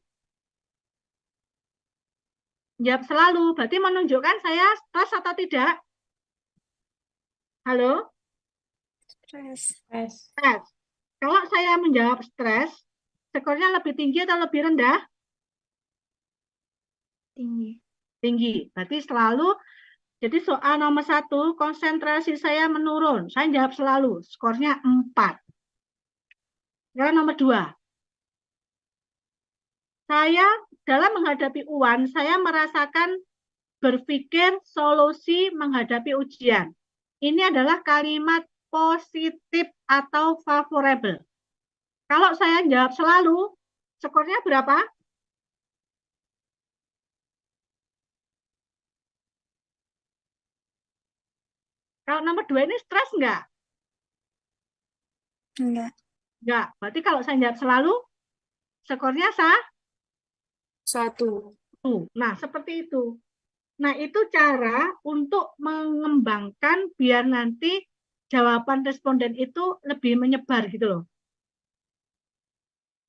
A: berarti menunjukkan saya stres atau tidak? Halo?
C: Stres.
A: Stres. Kalau saya menjawab stres, skornya lebih tinggi atau lebih rendah?
C: Tinggi.
A: Tinggi. Berarti selalu, jadi soal nomor 1, konsentrasi saya menurun. Saya jawab selalu, skornya 4. Sekarang nomor 2. Saya dalam menghadapi UAN, saya merasakan berpikir solusi menghadapi ujian. Ini adalah kalimat positif atau favorable. Kalau saya jawab selalu, Skornya berapa? Kalau nomor 2 ini stres nggak?
C: Enggak.
A: Nggak. Berarti kalau saya jawab selalu, skornya sah?
C: 1.
A: Nah, seperti itu. Nah, itu cara untuk mengembangkan biar nanti jawaban responden itu lebih menyebar gitu loh.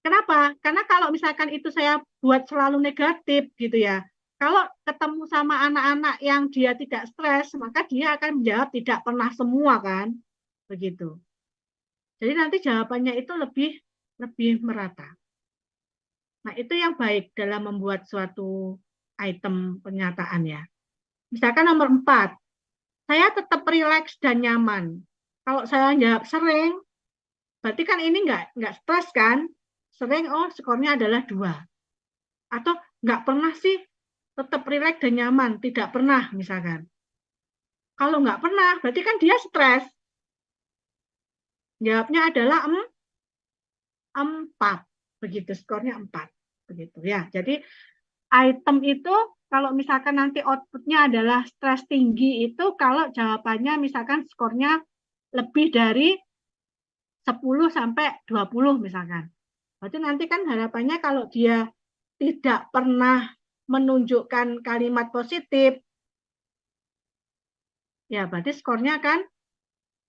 A: Kenapa? Karena kalau misalkan itu saya buat selalu negatif gitu ya, kalau ketemu sama anak-anak yang dia tidak stres, maka dia akan menjawab tidak pernah semua kan, begitu. Jadi nanti jawabannya itu lebih merata. Nah, itu yang baik dalam membuat suatu item pernyataan ya. Misalkan nomor 4, saya tetap rileks dan nyaman. Kalau saya jawab sering, berarti kan ini nggak stres kan? Sering, oh skornya adalah 2. Atau nggak pernah sih, tetap rileks dan nyaman, tidak pernah misalkan. Kalau nggak pernah, berarti kan dia stres. Jawabnya adalah 4. Begitu, skornya 4. Begitu ya. Jadi item itu kalau misalkan nanti outputnya adalah stres tinggi itu kalau jawabannya misalkan skornya lebih dari 10 sampai 20 misalkan. Berarti nanti kan harapannya kalau dia tidak pernah menunjukkan kalimat positif, ya berarti skornya kan,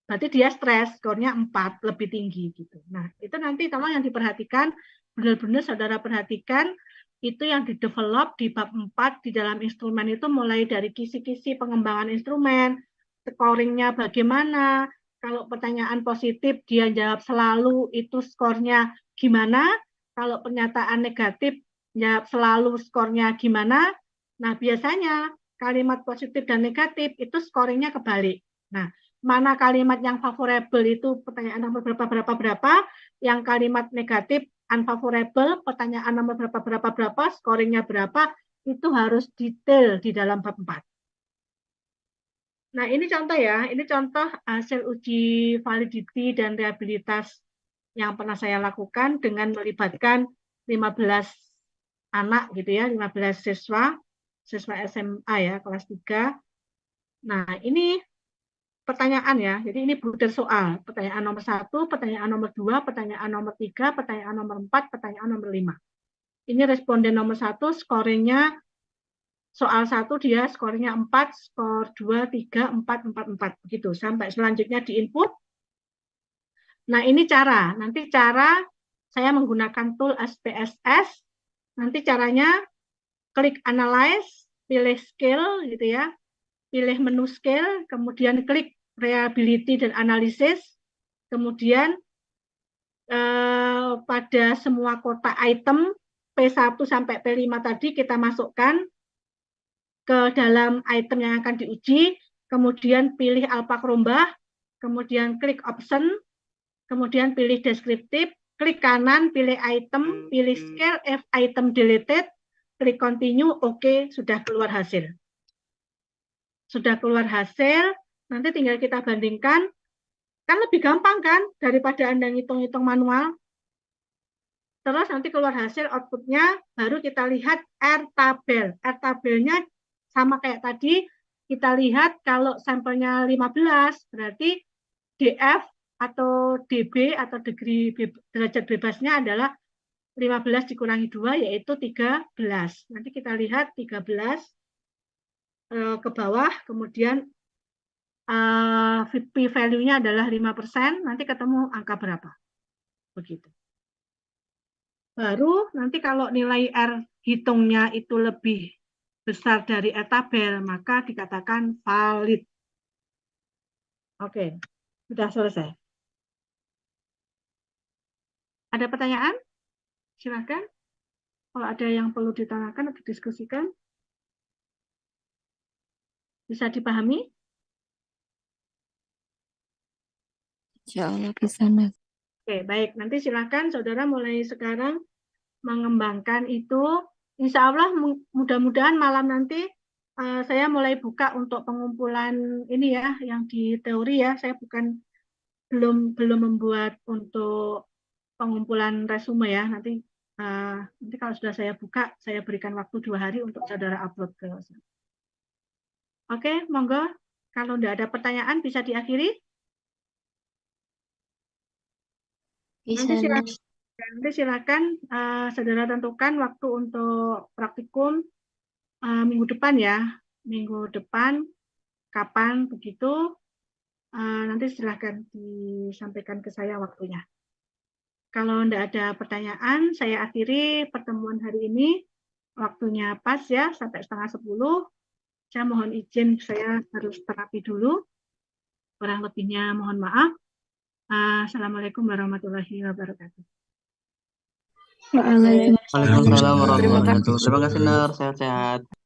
A: berarti dia stres, skornya 4, lebih tinggi gitu. Nah, itu nanti tolong yang diperhatikan, benar-benar saudara perhatikan, itu yang di-develop di bab 4 di dalam instrumen itu mulai dari kisi-kisi pengembangan instrumen, scoringnya bagaimana, kalau pertanyaan positif dia jawab selalu itu skornya gimana, kalau pernyataan negatif jawab selalu skornya gimana. Nah, biasanya kalimat positif dan negatif itu scoringnya kebalik. Nah, mana kalimat yang favorable itu pertanyaan nomor berapa, yang kalimat negatif unfavorable, pertanyaan nomor berapa, scoringnya berapa, itu harus detail di dalam bab 4. Nah, ini contoh ya, ini contoh hasil uji validity dan reliabilitas yang pernah saya lakukan dengan melibatkan 15 anak gitu ya, 15 siswa SMA ya, kelas 3. Nah, ini pertanyaan ya. Jadi ini butir soal. Pertanyaan nomor 1, pertanyaan nomor 2, pertanyaan nomor 3, pertanyaan nomor 4, pertanyaan nomor 5. Ini responden nomor 1, skornya soal 1 dia skornya 4, skor 2, 3, 4, 4, 4. Begitu. Sampai selanjutnya di input. Nah ini cara. Nanti cara saya menggunakan tool SPSS. Nanti caranya klik analyze, pilih skill gitu ya. Pilih menu skill, kemudian klik reliability dan analisis, kemudian pada semua kotak item P1 sampai P5 tadi kita masukkan ke dalam item yang akan diuji, kemudian pilih alpha krombah, kemudian klik option, kemudian pilih deskriptif, klik kanan, pilih item, pilih scale, if item deleted, klik continue, oke, sudah keluar hasil. Sudah keluar hasil, nanti tinggal kita bandingkan, kan lebih gampang kan daripada Anda ngitung-ngitung manual. Terus nanti keluar hasil outputnya, baru kita lihat R-tabel. R-tabelnya sama kayak tadi, kita lihat kalau sampelnya 15, berarti DF atau DB atau derajat bebasnya adalah 15 dikurangi 2, yaitu 13. Nanti kita lihat 13 ke bawah, kemudian P-value-nya adalah 5%, nanti ketemu angka berapa. Begitu. Baru nanti kalau nilai R hitungnya itu lebih besar dari R tabel, maka dikatakan valid. Oke, sudah selesai. Ada pertanyaan? Silakan. Kalau ada yang perlu ditanyakan atau diskusikan, bisa dipahami?
C: Insya Allah bisa, Mas.
A: Oke, baik. Nanti silakan saudara mulai sekarang mengembangkan itu. Insya Allah mudah-mudahan malam nanti saya mulai buka untuk pengumpulan ini ya, yang di teori ya. Saya belum membuat untuk pengumpulan resume ya. Nanti Nanti kalau sudah saya buka, saya berikan waktu 2 hari untuk saudara upload ke. Oke, monggo. Kalau tidak ada pertanyaan bisa diakhiri.
B: Bisa,
A: Nanti
B: Nas.
A: silakan saudara tentukan waktu untuk praktikum minggu depan ya. Minggu depan kapan begitu, nanti silahkan disampaikan ke saya waktunya. Kalau tidak ada pertanyaan, saya akhiri pertemuan hari ini. Waktunya pas ya, sampai 9:30. Saya mohon izin, saya harus terapi dulu. Kurang lebihnya mohon maaf. Assalamualaikum warahmatullahi wabarakatuh.
C: Waalaikumsalam.
D: Waalaikumsalam
C: Terima
D: warahmatullahi
C: kasih.
D: wabarakatuh. Terima kasih, Nur. Sehat-sehat.